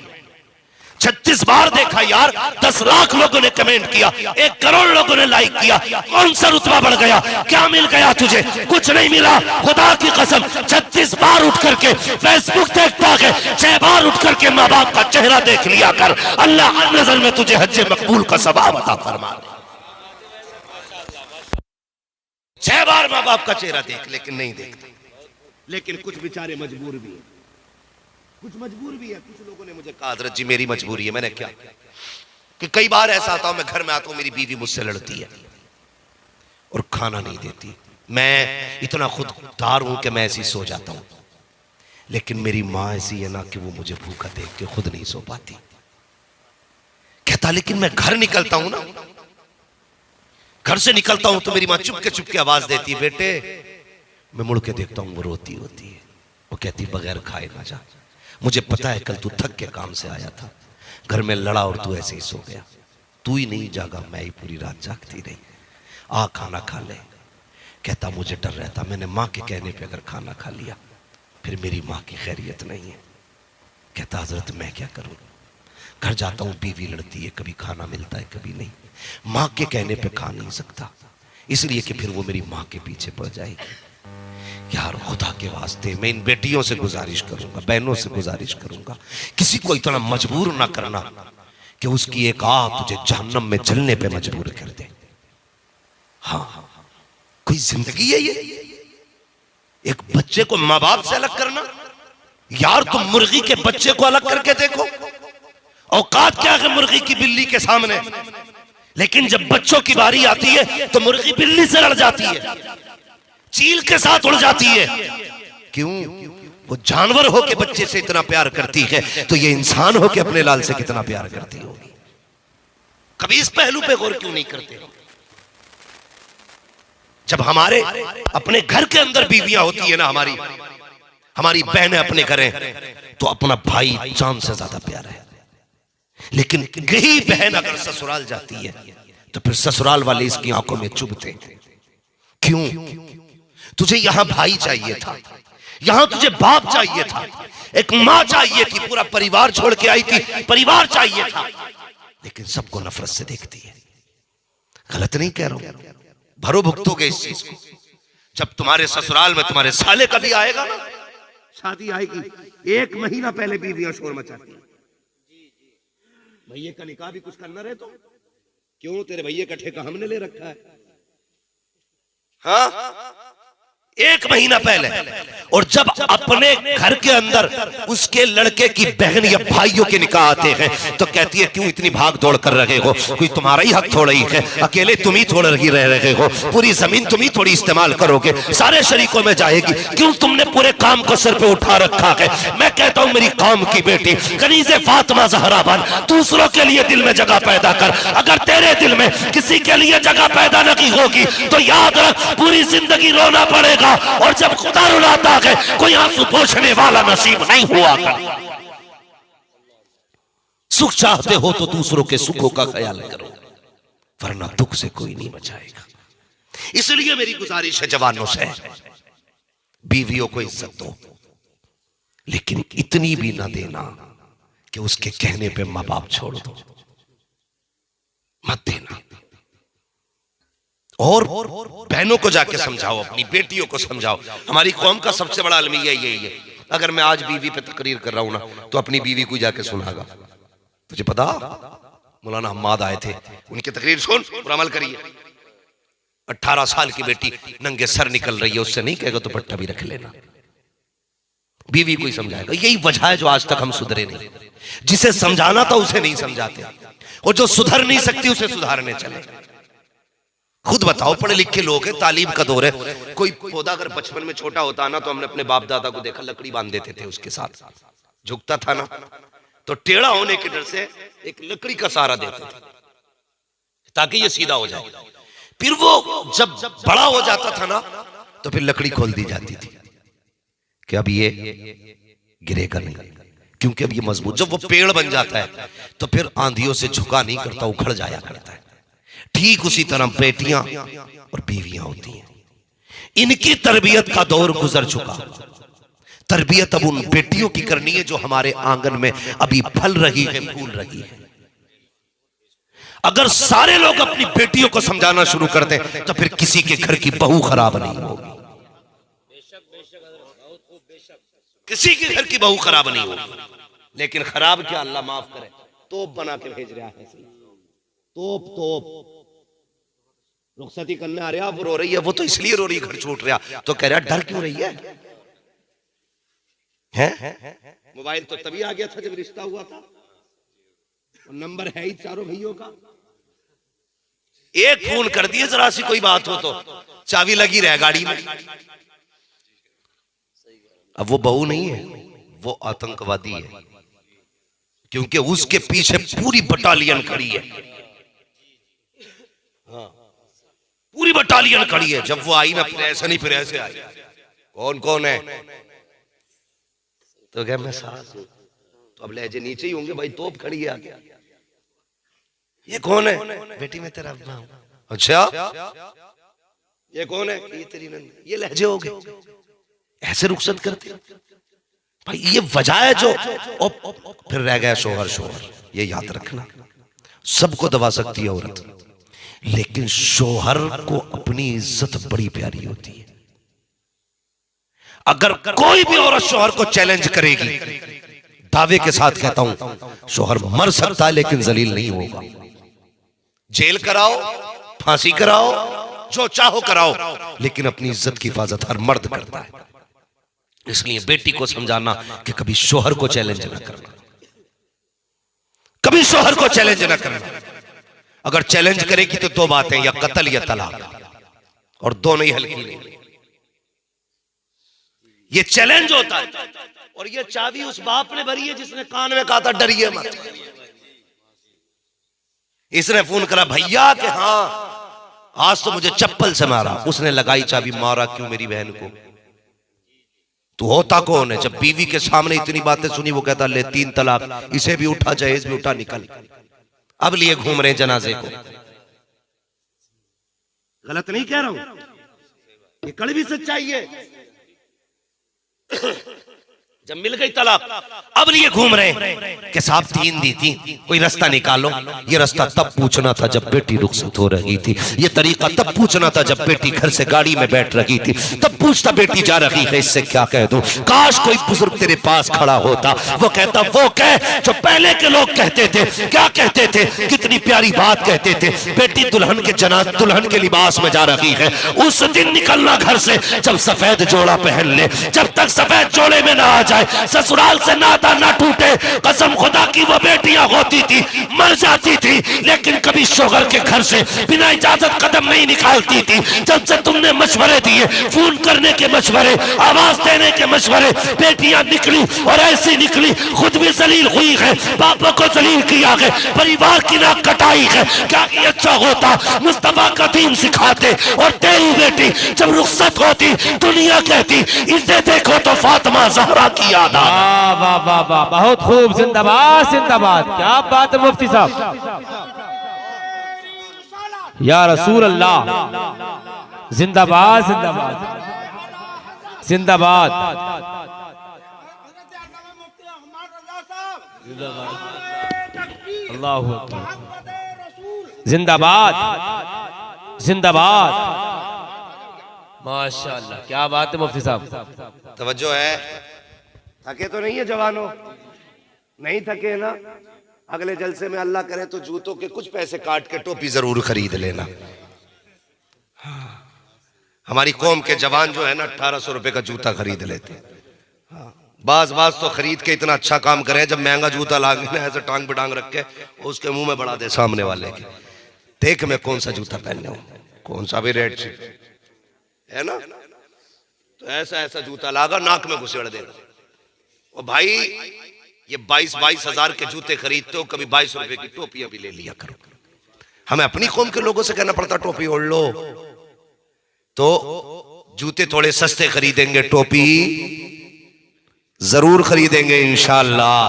36 बार देखा यार, 10 लाख लोगों ने कमेंट किया, 1 करोड़ लोगों ने लाइक किया। कौन सा रुतबा बढ़ गया, क्या मिल गया तुझे? कुछ नहीं मिला। खुदा की कसम 36 बार उठ करके फेसबुक देखता है, 6 बार उठ करके माँ बाप का चेहरा देख लिया कर, अल्लाह हर नजर में तुझे हज्जे मकबूल का सवाब अता फरमा। 6 बार माँ बाप का चेहरा देख, लेकिन नहीं देखते। लेकिन कुछ बेचारे मजबूर भी है, कुछ मजबूर भी है। कुछ लोगों ने मुझे कहा हज़रत जी मेरी मजबूरी है। मैंने क्या कि कई बार ऐसा आता हूं, मैं घर में आता हूं, मेरी बीवी मुझसे लड़ती है और खाना नहीं देती। मैं इतना खुददार हूं कि मैं ऐसी सो जाता हूं, लेकिन मेरी माँ ऐसी है ना कि वो मुझे भूखा देख के खुद नहीं सो पाती। कहता लेकिन मैं घर निकलता हूं ना, घर से निकलता हूं तो मेरी माँ चुपके आवाज देती है, बेटे। मैं मुड़ के देखता हूं वो रोती होती है, वो कहती बगैर खाए ना जा, मुझे पता है कल तू थक के काम से आया था, घर में लड़ा और तू ऐसे ही सो गया, तू ही नहीं जागा, मैं ही पूरी रात जागती रही, आ खाना खा ले। कहता मुझे डर रहता, मैंने माँ के कहने पे अगर खाना खा लिया फिर मेरी माँ की खैरियत नहीं है। कहता हजरत मैं क्या करूं, घर जाता हूं बीवी लड़ती है, कभी खाना मिलता है कभी नहीं, माँ के कहने पे खा नहीं सकता, इसलिए कि फिर वो मेरी माँ के पीछे पड़ जाएगी। यार खुदा के वास्ते मैं इन बेटियों से गुजारिश करूंगा, बहनों से गुजारिश करूंगा, किसी को इतना मजबूर ना करना कि उसकी एक आग तुझे जहन्नम में जलने पे मजबूर कर दे। हाँ, कोई जिंदगी है ये? एक बच्चे को माँ बाप से अलग करना? यार तुम मुर्गी के बच्चे को अलग करके देखो, औकात क्या है मुर्गी की बिल्ली के सामने। लेकिन जब बच्चों की बारी आती है तो मुर्गी बिल्ली से लड़ जाती है, चील के साथ उड़ जाती है। क्यों? वो जानवर हो के बच्चे से इतना प्यार करती है, तो ये इंसान हो के अपने लाल से कितना प्यार करती होगी। कभी इस पहलू पे गौर क्यों नहीं करते? जब हमारे अपने घर के अंदर बीवियां होती है ना, हमारी बहनें अपने घर हैं, तो अपना भाई जान से ज्यादा प्यार है। लेकिन यही बहन अगर ससुराल जाती है तो फिर ससुराल वाले इसकी आंखों में चुभते। क्यों? तुझे यहां भाई चाहिए था, यहां तुझे बाप चाहिए था, एक मां चाहिए थी, पूरा परिवार छोड़ के आई थी, परिवार चाहिए था, लेकिन सबको नफरत से देखती है। गलत नहीं कह रहा हूं, भरो भुगतोगे इस चीज को। जब तुम्हारे ससुराल में तुम्हारे साले कभी आएगा ना, शादी आएगी, 1 महीना पहले बीवियां शोर मचाती है। भैया का निकाह भी कुछ करना रहे तो क्यों? तेरे भैया का ठेका हमने ले रखा है। हाँ, 1 महीना पहले। और जब अपने घर के अंदर उसके लड़के की बहन या भाइयों के निकाह आते हैं तो कहती है क्यों इतनी भाग दौड़ कर रहे हो, कोई तुम्हारा ही हक थोड़ा ही है, अकेले तुम ही थोड़ा ही रह रहे हो, पूरी जमीन तुम ही थोड़ी इस्तेमाल करोगे, सारे शरीकों में जाएगी, क्यों तुमने पूरे काम को सर पे उठा रखा है। मैं कहता हूं मेरी कौम की बेटी कनीज़े फातिमा ज़हरा बन, दूसरों के लिए दिल में जगह पैदा कर। अगर तेरे दिल में किसी के लिए जगह पैदा नहीं होगी तो याद रख पूरी जिंदगी रोना पड़ेगा, और जब खुदा रुलाता है कोई आंसू पोंछने वाला नसीब नहीं हुआ कर। सुख चाहते हो तो दूसरों के सुखों का ख्याल करो, वरना दुख से कोई नहीं बचाएगा। इसलिए मेरी गुजारिश है जवानों से, बीवियों को इज्जत दो, लेकिन इतनी भी ना देना कि उसके कहने पे मां बाप छोड़ दो, मत देना। और बहनों को जाके समझाओ, अपनी बेटियों को समझाओ। हमारी कौम का सबसे बड़ा अलमिया यही है। अगर मैं आज बीवी पे तकरीर कर रहा हूं ना तो अपनी बीवी को जाके सुनागा। तुझे पता मौलाना हम्माद आए थे, उनकी तकरीर सुन और अमल करिए। 18 साल की बेटी नंगे सर निकल रही है, उससे नहीं कहेगा तो पट्टा भी रख लेना, बीवी को ही समझाएगा। यही वजह है जो आज तक हम सुधरे नहीं। जिसे समझाना था उसे नहीं समझाते, और जो सुधर नहीं सकती उसे सुधारने चले। खुद बताओ, पढ़े लिखे लोग हैं, तालीम का दौर है। कोई पौधा अगर बचपन में छोटा होता ना तो हमने अपने बाप दादा को देखा, लकड़ी बांध देते थे उसके साथ, झुकता था ना तो टेढ़ा होने के डर से एक लकड़ी का सहारा देते थे ताकि ये सीधा हो जाए। फिर वो जब बड़ा हो जाता था ना तो फिर लकड़ी खोल दी जाती थी कि अब ये गिरेगा नहीं, क्योंकि अब ये मजबूत। जब वो पेड़ बन जाता है तो फिर आंधियों से झुका नहीं करता, उखड़ जाया करता है। ठीक उसी तरह बेटियां और बीवियां होती हैं, इनकी तरबियत का दौर गुजर चुका। तरबियत अब उन बेटियों की करनी है जो हमारे आंगन में अभी फल रही है, फूल रही है। अगर सारे लोग अपनी बेटियों को समझाना शुरू कर दें तो फिर किसी के घर की बहू खराब नहीं होगी, किसी के घर की बहू खराब नहीं होगी। लेकिन खराब क्या, अल्लाह माफ करे, तोप बना के भेज रहा है। तोप रुखसती करने आ रहा, वो रो रही है, वो तो इसलिए रो रही है घर छूट रहा, तो कह रहा डर क्यों रही है? मोबाइल तो तभी आ गया था जब रिश्ता हुआ था, और नंबर है ही चारों भैयों का। एक फोन कर दिए जरा सी कोई बात हो तो चाबी लगी रहे गाड़ी में। अब वो बहू नहीं है, वो आतंकवादी है, क्योंकि उसके पीछे पूरी बटालियन खड़ी है। हाँ, पूरी बटालियन खड़ी है। जब वो आई ना फिर ऐसे नहीं, फिर ऐसे आई, कौन कौन है तो क्या मैं सास हूं, तो अब लहजे नीचे ही होंगे भाई, तोप खड़ी है आगे। ये कौन है? बेटी मैं तेरा अब्बा हूं। अच्छा, ये कौन है? ये तेरी नंद। ये लहजे हो गए, ऐसे रुखसत करते भाई। ये वजह है जो फिर रह गया शोहर। ये याद रखना, सबको दबा सकती है औरत, लेकिन शोहर को अपनी इज्जत बड़ी प्यारी होती है। अगर कोई भी औरत शोहर को चैलेंज करेगी, दावे के साथ कहता हूं, शोहर मर सकता है लेकिन जलील नहीं होगा। जेल कराओ, फांसी कराओ, जो चाहो कराओ, लेकिन अपनी इज्जत की हिफाजत हर मर्द करता है। इसलिए बेटी को समझाना कि कभी शोहर को चैलेंज ना करना, कभी शोहर को चैलेंज ना करना। अगर चैलेंज करेगी तो दो बातें, या कत्ल या तलाक, और दोनों ही हल्की नहीं। ये चैलेंज होता है। और ये चाबी उस बाप ने भरी है जिसने कान में कहा था डरिए मत। इसने फोन करा, भैया कि हाँ आज तो मुझे चप्पल से मारा। उसने लगाई चाबी, मारा क्यों मेरी बहन को? तू होता कौन है? जब बीवी के सामने इतनी बातें सुनी, वो कहता ले 3 तलाक, इसे भी उठा, जहेज भी उठा, निकल। अब लिए घूम रहे जनाजे को। गलत नहीं कह रहा हूं, ये कड़वी सच्चाई है। जब मिल गई तलाक, अब लिए घूम रहे कि साहब 3 दी थी, कोई रास्ता निकालो। ये रास्ता तब पूछना था जब बेटी रुखसत हो रही थी। ये तरीका तब पूछना था जब बेटी घर से गाड़ी में बैठ रही थी। तब पूछता बेटी जा रही है, इससे क्या कह दूं? काश कोई बुजुर्ग तेरे पास खड़ा होता, वो कहता वो कह जो पहले के लोग कहते थे। क्या कहते थे? कितनी प्यारी बात कहते थे। बेटी दुल्हन के लिबास में जा रही है। उस दिन निकलना घर से जब सफेद जोड़ा पहन ले। जब तक सफेद जोड़े में ना आ जाए, ससुराल से नाता ना टूटे। कसम खुदा की वो बेटियां होती थी, मर जाती थी, लेकिन कभी शोहर के घर से बिना इजाजत कदम नहीं निकालती थी। जब से तुमने मशवरे दिए, फोन करने के मशवरे, आवाज देने के मशवरे, बेटियां निकली और ऐसी निकली, खुद भी जलील हुई है, पापा को जलील किया है, परिवार की नाक कटाई है। क्या अच्छा होता मुस्तफा का दीन सिखाते और तेरी बेटी जब रुखसत होती, दुनिया कहती इसे देखो तो फातिमा ज़हरा की याद आ। वाह वाह वाह, बहुत खूब, जिंदाबाद जिंदाबाद। क्या बात है मुफ्ती साहब, या रसूल अल्लाह, जिंदाबाद जिंदाबाद जिंदाबाद। अल्लाहू अकबर, जिंदाबाद जिंदाबाद। माशाअल्लाह, क्या बात है मुफ्ती साहब। तवज्जो है। थके तो नहीं है जवानों? नहीं थके ना? अगले जलसे में अल्लाह करे तो जूतों के कुछ पैसे काट के टोपी जरूर खरीद लेना। हमारी कौम के जवान जो है ना 1800 रुपए का जूता खरीद लेते हैं। बाज तो खरीद के इतना अच्छा काम करे, जब महंगा जूता लागे ना ऐसे टांग पे टांग रख के उसके मुंह में बढ़ा दे सामने वाले के, देख मैं कौन सा जूता पहनने हूं, कौन सा भी रेड है ना, तो ऐसा जूता लागा नाक में घुसेड़ देगा। और भाई ये 22 हजार के जूते खरीदते हो, कभी 22 रुपए की टोपियां भी ले लिया करो। हमें अपनी कौम के लोगों से कहना पड़ता टोपी ओढ़ लो, तो जूते थोड़े सस्ते खरीदेंगे, टोपी जरूर खरीदेंगे इंशाअल्लाह।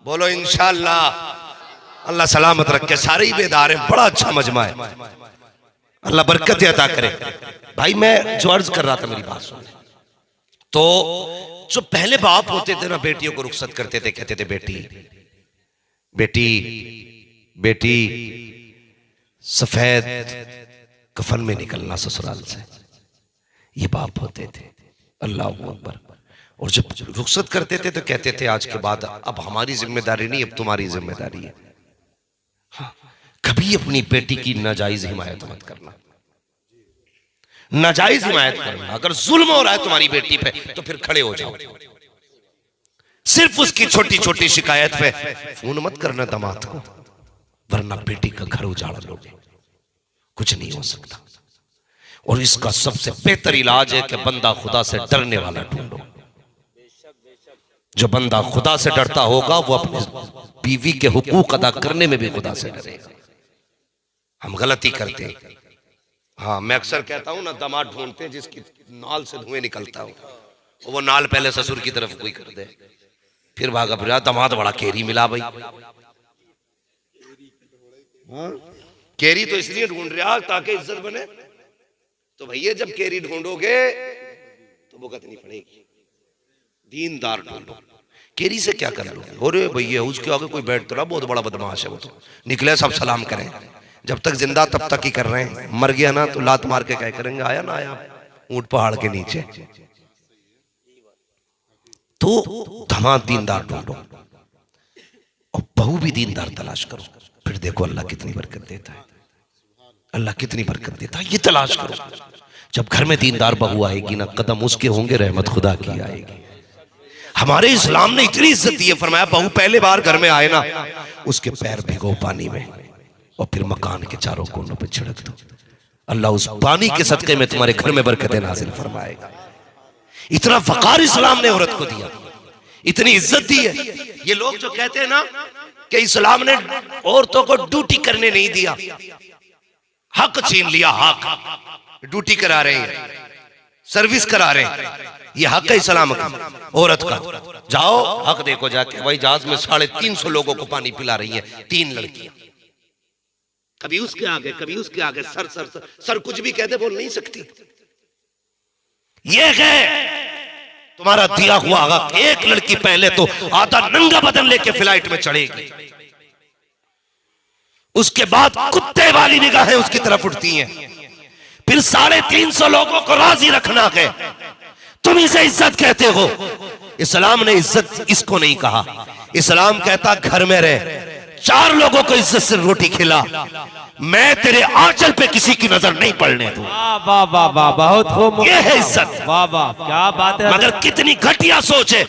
बोलो इंशाअल्लाह। अल्लाह सलामत रखे, सारे ही बेदार हैं, बड़ा अच्छा मजमा है, अल्लाह बरकत अता करे। भाई मैं जो अर्ज कर रहा था, मेरी बात सुन। तो जो पहले बाप होते थे ना, बेटियों को रुखसत करते थे, कहते थे बेटी बेटी बेटी सफेद कफन में निकलना ससुराल से, ये बाप होते थे। अल्लाह अकबर। और जब रुखसत करते थे तो कहते थे आज के बाद अब हमारी जिम्मेदारी नहीं, अब तुम्हारी जिम्मेदारी है। हाँ, कभी अपनी बेटी की नाजायज हिमायत मत करना, नाजायज हिमायत करना। अगर जुल्म हो रहा है तुम्हारी बेटी पे तो फिर खड़े हो जाओ। सिर्फ उसकी छोटी छोटी शिकायत पे फोन मत करना दामाद को, वरना बेटी का घर उजाड़ लोगे, कुछ नहीं हो सकता। और इसका सबसे बेहतर इलाज है कि बंदा खुदा से डरने वाला ढूंढो। जो बंदा खुदा से डरता होगा वो अपनी बीवी के हुकूक अदा करने में भी खुदा से डरेगा। हम गलती करते हैं। हाँ, मैं अक्सर कहता हूं ना, दामाद ढूंढते हैं जिसकी नाल से धुएं निकलता हो, और वो नाल पहले ससुर की तरफ कोई कर दे, फिर भागा फिर दामाद बड़ा केरी मिला भाई। हाँ? केरी तो इसलिए ढूंढ रहा ताकि इज्जत बने। तो भैया जब केरी ढूंढोगे तो वो नहीं पड़ेगी, दीनदार ढूंढो। केरी से क्या कर लोगे? अरे भैया उसके आगे कोई बैठ तो रहा, बहुत बड़ा बदमाश है वो, तो निकले सब सलाम करें, जब तक जिंदा तब तक ही कर रहे हैं, मर गया ना तो लात मार के क्या करेंगे, आया ना आया ऊंट पहाड़ के नीचे। तो धमा दीनदार ढूंढो और बहू भी दीनदार तलाश करो, फिर देखो अल्लाह कितनी बरकत देता है, अल्लाह कितनी बरकत देता है। ये तलाश करो, जब घर में दीनदार बहू आएगी ना, कदम उसके होंगे, रहमत खुदा की आएगी। हमारे इस्लाम ने इतनी इज्जत दी है, फरमाया बहू पहले बार घर में आए ना, उसके पैर भिगो पानी में और फिर मकान के चारों कोनों पे छिड़क दो, अल्लाह उस पानी के सदके में तुम्हारे घर में बरकतें नाजिल फरमाएगा। इतना वकार इस्लाम ने औरत को दिया, इतनी इज्जत दी है। ये लोग जो कहते हैं ना कि इस्लाम ने औरतों को ड्यूटी करने नहीं दिया, हक छीन लिया, हक ड्यूटी करा रहे हैं, सर्विस करा रहे हैं, ये हक है इस्लाम का औरत का। जाओ हक देखो जाके, भाई जहाज में 350 लोगों को पानी पिला रही है 3 लड़कियां, कभी उसके आगे कभी उसके आगे, सर सर सर, सर कुछ भी कहते बोल नहीं सकती। ये है तुम्हारा दिया हुआ हक। एक लड़की पहले तो आधा नंगा बदन लेके फ्लाइट में चढ़ेगी, उसके बाद कुत्ते वाली निगाहें उसकी तरफ उठती हैं, फिर 350 लोगों को राजी रखना है। तुम इसे इज्जत कहते हो, इस्लाम ने इज्जत इसको नहीं कहा। इस्लाम कहता घर में रह, 4 लोगों को इज्जत से रोटी खिला, मैं तेरे आंचल पे किसी की नजर नहीं पड़ने दूं। वाह वाह वाह, बहुत खूब, ये है इज्जत। वाह वाह, क्या बात है। मगर कितनी घटिया सोच है,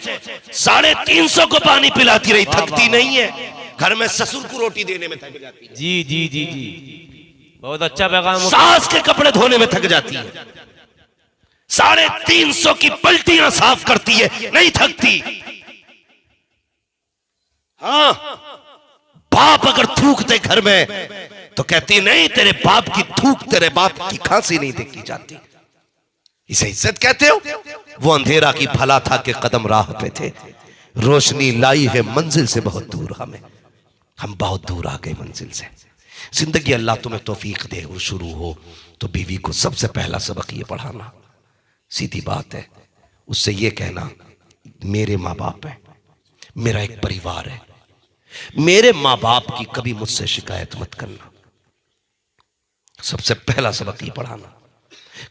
350 को पानी पिलाती रही, थकती नहीं है। घर में ससुर को रोटी देने में थक जाती है, जी जी जी जी, बहुत अच्छा पैगाम। सास के कपड़े धोने में थक जाती है, 350 की पलटियां साफ करती है, नहीं थकती। हाँ, बाप अगर थूकते घर में तो कहती नहीं, तेरे बाप की थूक तेरे बाप की खांसी नहीं देखी जाती। इसे इज्जत कहते हो? वो अंधेरा की भला था कि कदम राह पे थे, रोशनी लाई है मंजिल से बहुत दूर हमें, हम बहुत दूर आ गए मंजिल से। जिंदगी अल्लाह तुम्हें तौफीक दे, वो शुरू हो तो बीवी को सबसे पहला सबक ये पढ़ाना, सीधी बात है। उससे ये कहना मेरे माँ बाप है, मेरा एक परिवार है, मेरे माँ बाप की कभी मुझसे शिकायत मत करना। सबसे पहला सबक ये पढ़ाना,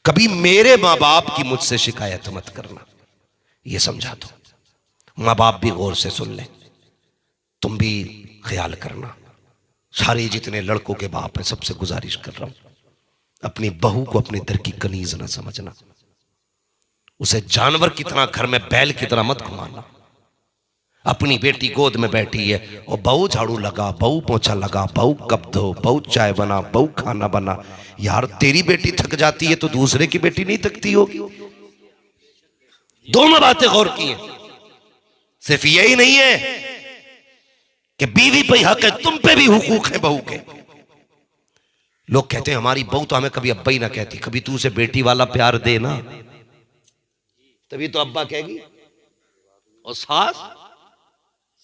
कभी मेरे माँ बाप की मुझसे शिकायत मत करना, ये समझा दो। माँ बाप भी गौर से सुन ले, तुम भी ख्याल करना। सारे जितने लड़कों के बाप हैं सबसे गुजारिश कर रहा हूं, अपनी बहू को अपने दर की कनीज ना समझना, उसे जानवर की तरह, घर में बैल की तरह मत घुमाना। अपनी बेटी गोद में बैठी है और बहू झाड़ू लगा, बहू पोछा लगा, बहू कप धो, बहू चाय बना, बहू खाना बना। यार तेरी बेटी थक जाती है तो दूसरे की बेटी नहीं थकती होगी? दोनों बातें गौर की हैं। सिर्फ यही नहीं है कि बीवी पे हक है, तुम पे भी हुकूक है बहू के। लोग कहते हैं हमारी बहू तो हमें कभी अब्बा ही ना कहती, कभी तू उसे बेटी वाला प्यार दे ना, तभी तो अब्बा कहेगी। और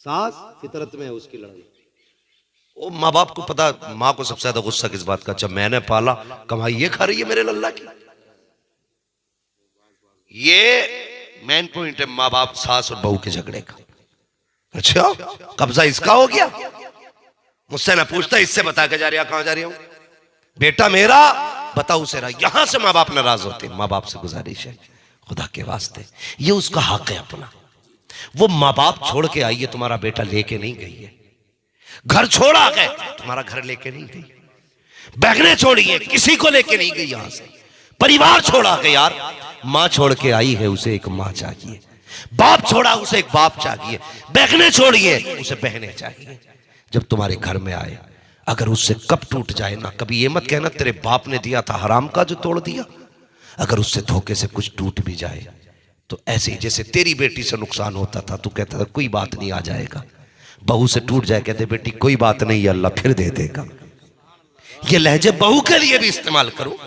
सास फितरत में है उसकी लड़ाई। ओ माँ बाप को पता, माँ को सबसे ज्यादा गुस्सा किस बात का, जब मैंने पाला कमाई ये खा रही है मेरे लल्ला की। ये मेन पॉइंट है माँ बाप सास और बहू के झगड़े का। अच्छा कब्जा इसका हो गया, मुझसे ना पूछता, इससे बता के जा रही, कहां जा रही हूं बेटा मेरा, बताओ उसे रहा। यहां से माँ बाप नाराज होते। माँ बाप से गुजारिश है खुदा के वास्ते, ये उसका हक है अपना। वो माँ बाप छोड़ के आई है, तुम्हारा बेटा लेके नहीं गई है। घर छोड़ा गए, तुम्हारा घर लेके नहीं गई। बहनें छोड़ी है, किसी को लेके नहीं गई। यहां से परिवार छोड़ा गया। यार माँ छोड़ के आई है, उसे एक माँ चाहिए। बाप छोड़ा, उसे एक बाप चाहिए। बहनें छोड़ी है, उसे बहनें चाहिए। जब तुम्हारे घर में आए, अगर उससे कब टूट जाए ना, कभी ये मत कहना तेरे बाप ने दिया था हराम का जो तोड़ दिया। अगर उससे धोखे से कुछ टूट भी जाए तो ऐसे ही जैसे तेरी बेटी से नुकसान होता था, तू कहता था कोई बात नहीं आ जाएगा। बहू से टूट जाए, कहते बेटी कोई बात नहीं, अल्लाह फिर दे देगा। ये लहजे बहू के लिए भी इस्तेमाल करो।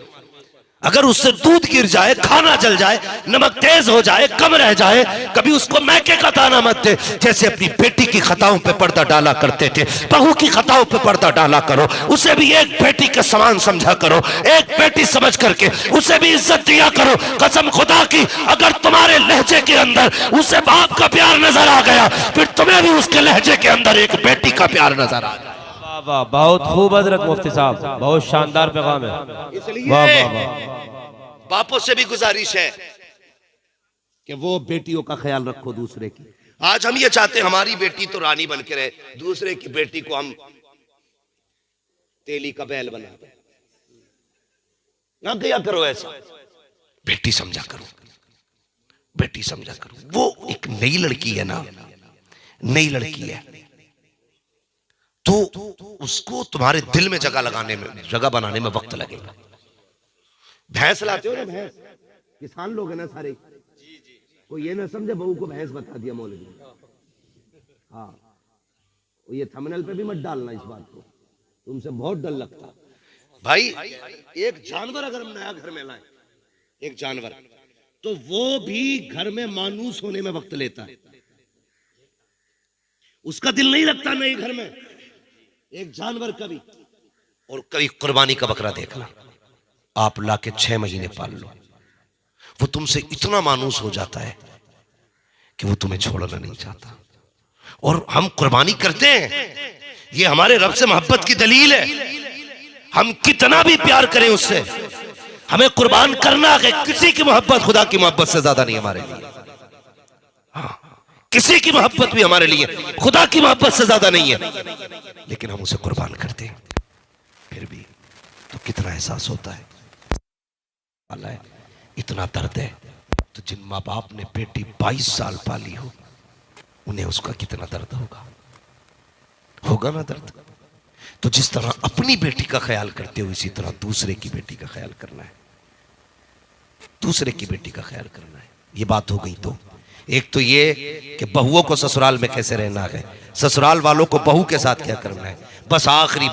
अगर उससे दूध गिर जाए, खाना जल जाए, नमक तेज हो जाए, कम रह जाए, कभी उसको मैके का दाना मत दे। जैसे अपनी बेटी की खताओं पे पर्दा डाला करते थे, बहू की खताओं पे पर्दा डाला करो। उसे भी एक बेटी के समान समझा करो, एक बेटी समझ करके उसे भी इज्जत दिया करो। कसम खुदा की, अगर तुम्हारे लहजे के अंदर उसे बाप का प्यार नजर आ गया, फिर तुम्हें भी उसके लहजे के अंदर एक बेटी का प्यार नजर आ गया। वाह, बहुत खूब हजरत मुफ्ती साहब, बहुत शानदार पैगाम है। वाह इसलिए वाह वाह। बापों से भी गुजारिश है कि वो बेटियों का ख्याल रखो दूसरे की। आज हम ये चाहते हैं हमारी बेटी तो रानी बन के रहे, दूसरे की बेटी को हम तेली का बैल बना दें। ना किया करो ऐसा, बेटी समझा करो, बेटी समझा करो। वो एक नई लड़की है ना, नई लड़की है, तो उसको तुम्हारे दिल में जगह लगाने में, जगह बनाने में वक्त लगेगा। भैंस लाते हो ना, भैंस किसान लोग हैं ना सारे, कोई ये ना समझे बहू को भैंस बता दिया मौलवी। हाँ, ये थंबनेल पे भी मत डालना इस बात को, तुमसे बहुत डर लगता भाई। एक जानवर अगर हम नया घर में लाए, एक जानवर, तो वो भी घर में मानूस होने में वक्त लेता है। उसका दिल नहीं लगता नए घर में एक जानवर कभी। और कभी कुर्बानी का बकरा देखना, आप लाके 6 महीने पाल लो, वो तुमसे इतना मानूस हो जाता है कि वो तुम्हें छोड़ना नहीं चाहता। और हम कुर्बानी करते हैं, ये हमारे रब से मोहब्बत की दलील है। हम कितना भी प्यार करें उससे, हमें कुर्बान करना है। किसी की मोहब्बत खुदा की मोहब्बत से ज्यादा नहीं हमारे लिए। हाँ, किसी की मोहब्बत भी हमारे लिए खुदा की मोहब्बत से ज्यादा नहीं है, लेकिन हम उसे कुर्बान करते हैं। फिर भी तो कितना एहसास होता है, इतना दर्द है। तो जिन माँ बाप ने बेटी 22 साल पाली हो, उन्हें उसका कितना दर्द होगा, होगा ना दर्द। तो जिस तरह अपनी बेटी का ख्याल करते हो, इसी तरह दूसरे की बेटी का ख्याल करना है, दूसरे की बेटी का ख्याल करना है। ये बात हो गई। तो एक तो ये कि बहुओं को ससुराल में कैसे रहना है, ससुराल वालों को बहू के साथ क्या करना है। बस आखिरी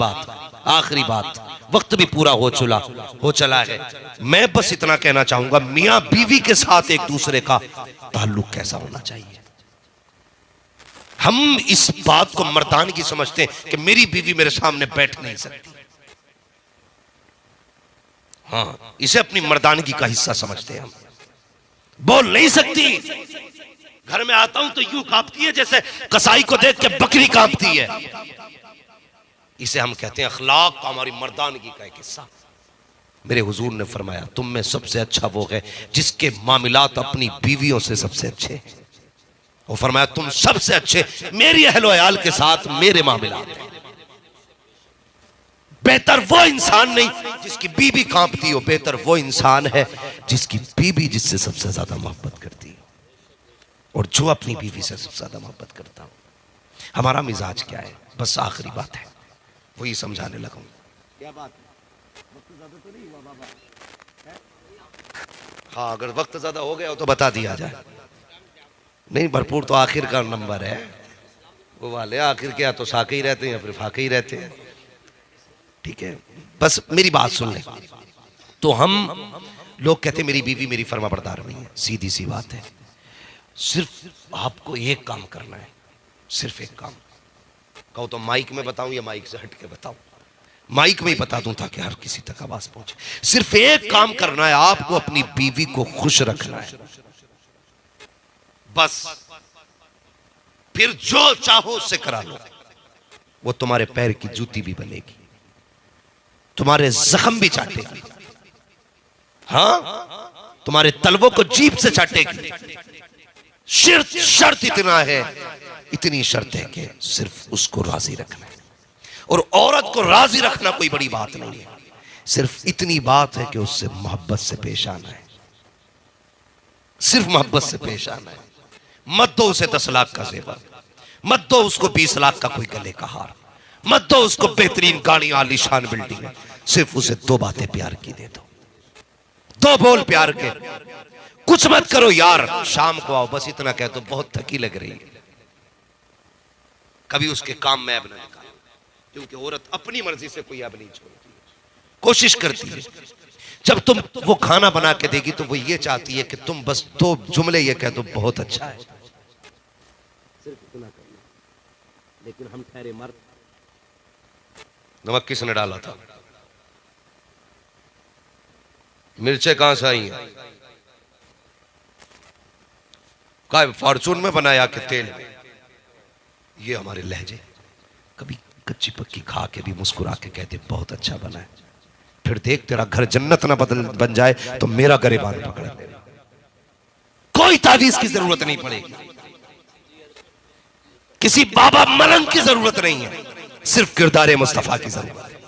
बात, वक्त भी पूरा हो चला है। मैं बस इतना कहना चाहूंगा, मियां बीवी के साथ एक दूसरे का ताल्लुक कैसा होना चाहिए। हम इस बात को मर्दानगी समझते हैं कि मेरी बीवी मेरे सामने बैठ नहीं सकती। हाँ, इसे अपनी मर्दानगी का हिस्सा समझते हैं हम। बोल नहीं सकती, घर में आता हूं तो यूं कांपती है जैसे कसाई को देख के बकरी कांपती है। इसे हम कहते हैं अखलाक का, हमारी मर्दानगी का एक हिस्सा। मेरे हुजूर ने फरमाया, तुम में सबसे अच्छा वो है जिसके मामलात अपनी बीवियों से सबसे अच्छे हैं। और फरमाया, तुम सबसे अच्छे मेरी अहलो अयाल के साथ मेरे मामलात हैं। बेहतर वो इंसान नहीं जिसकी बीबी कांपती हो, बेहतर वो इंसान है जिसकी बीबी जिससे सबसे ज्यादा मोहब्बत करती है, और जो अपनी बीवी से सबसे ज्यादा मोहब्बत करता हो। हमारा मिजाज क्या है, बस आखिरी बात है, वही समझाने लगा। क्या बात है, वक्त ज्यादा तो नहीं हुआ बाबा? हाँ, अगर वक्त ज्यादा हो गया हो तो बता दिया जाए। नहीं, भरपूर तो आखिर का नंबर है वो वाले। आखिर क्या, तो साके ही रहते हैं या फिर फाके ही रहते हैं। ठीक है, बस मेरी बात सुन ले। तो हम लोग कहते हैं मेरी बीवी मेरी फर्माबरदार नहीं है। सीधी सी बात है, सिर्फ आपको एक काम करना है, सिर्फ एक काम। कहो तो माइक में बताऊं या माइक से हट के बताऊं? माइक में ही बता दूं ताकि हर किसी तक आवाज पहुंचे। सिर्फ एक काम करना है, आपको अपनी बीवी को खुश रखना है, बस। फिर जो चाहो उससे करा लो। वो तुम्हारे पैर की जूती भी बनेगी, तुम्हारे जख्म भी चाटेगी, हाँ, तुम्हारे तलवों को जीभ से चाटेगी। शर्त इतना है, इतनी शर्त है कि सिर्फ उसको राजी रखना है। और औरत को राजी रखना कोई बड़ी बात नहीं है, सिर्फ इतनी बात है कि उससे मोहब्बत से पेश आना है, सिर्फ मोहब्बत से पेश आना है। मत दो उसे 10 लाख का जेवर, मत दो उसको 20 लाख का कोई गले का हार, मत दो उसको बेहतरीन गाड़ी आलीशान बिल्डिंग है। सिर्फ उसे 2 बातें प्यार की दे दो, 2 बोल प्यार के। कुछ मत करो यार, शाम को आओ, बस इतना कह दो बहुत थकी लग रही है। कभी उसके काम में ऐब न निकालो, क्योंकि औरत अपनी मर्जी से कोई ऐब नहीं छोड़ती, कोशिश करती है। जब तुम वो खाना बना के देगी तो वो ये चाहती है कि तुम बस 2 जुमले ये कह दो, बहुत अच्छा है, सिर्फ इतना करना। लेकिन हम ठहरे मर्द। नमक किसने डाला था? मिर्चें कहां से आई हैं? फॉर्चून में बनाया कि तेल में? ये हमारे लहजे। कभी कच्ची पक्की खा के भी मुस्कुरा के कहते बहुत अच्छा बना है। फिर देख तेरा घर जन्नत ना बन जाए तो मेरा गरेबान पकड़ ले। कोई तावीज की जरूरत नहीं पड़ेगी, किसी बाबा मलंग की जरूरत नहीं है, सिर्फ किरदार मुस्तफा की जरूरत है,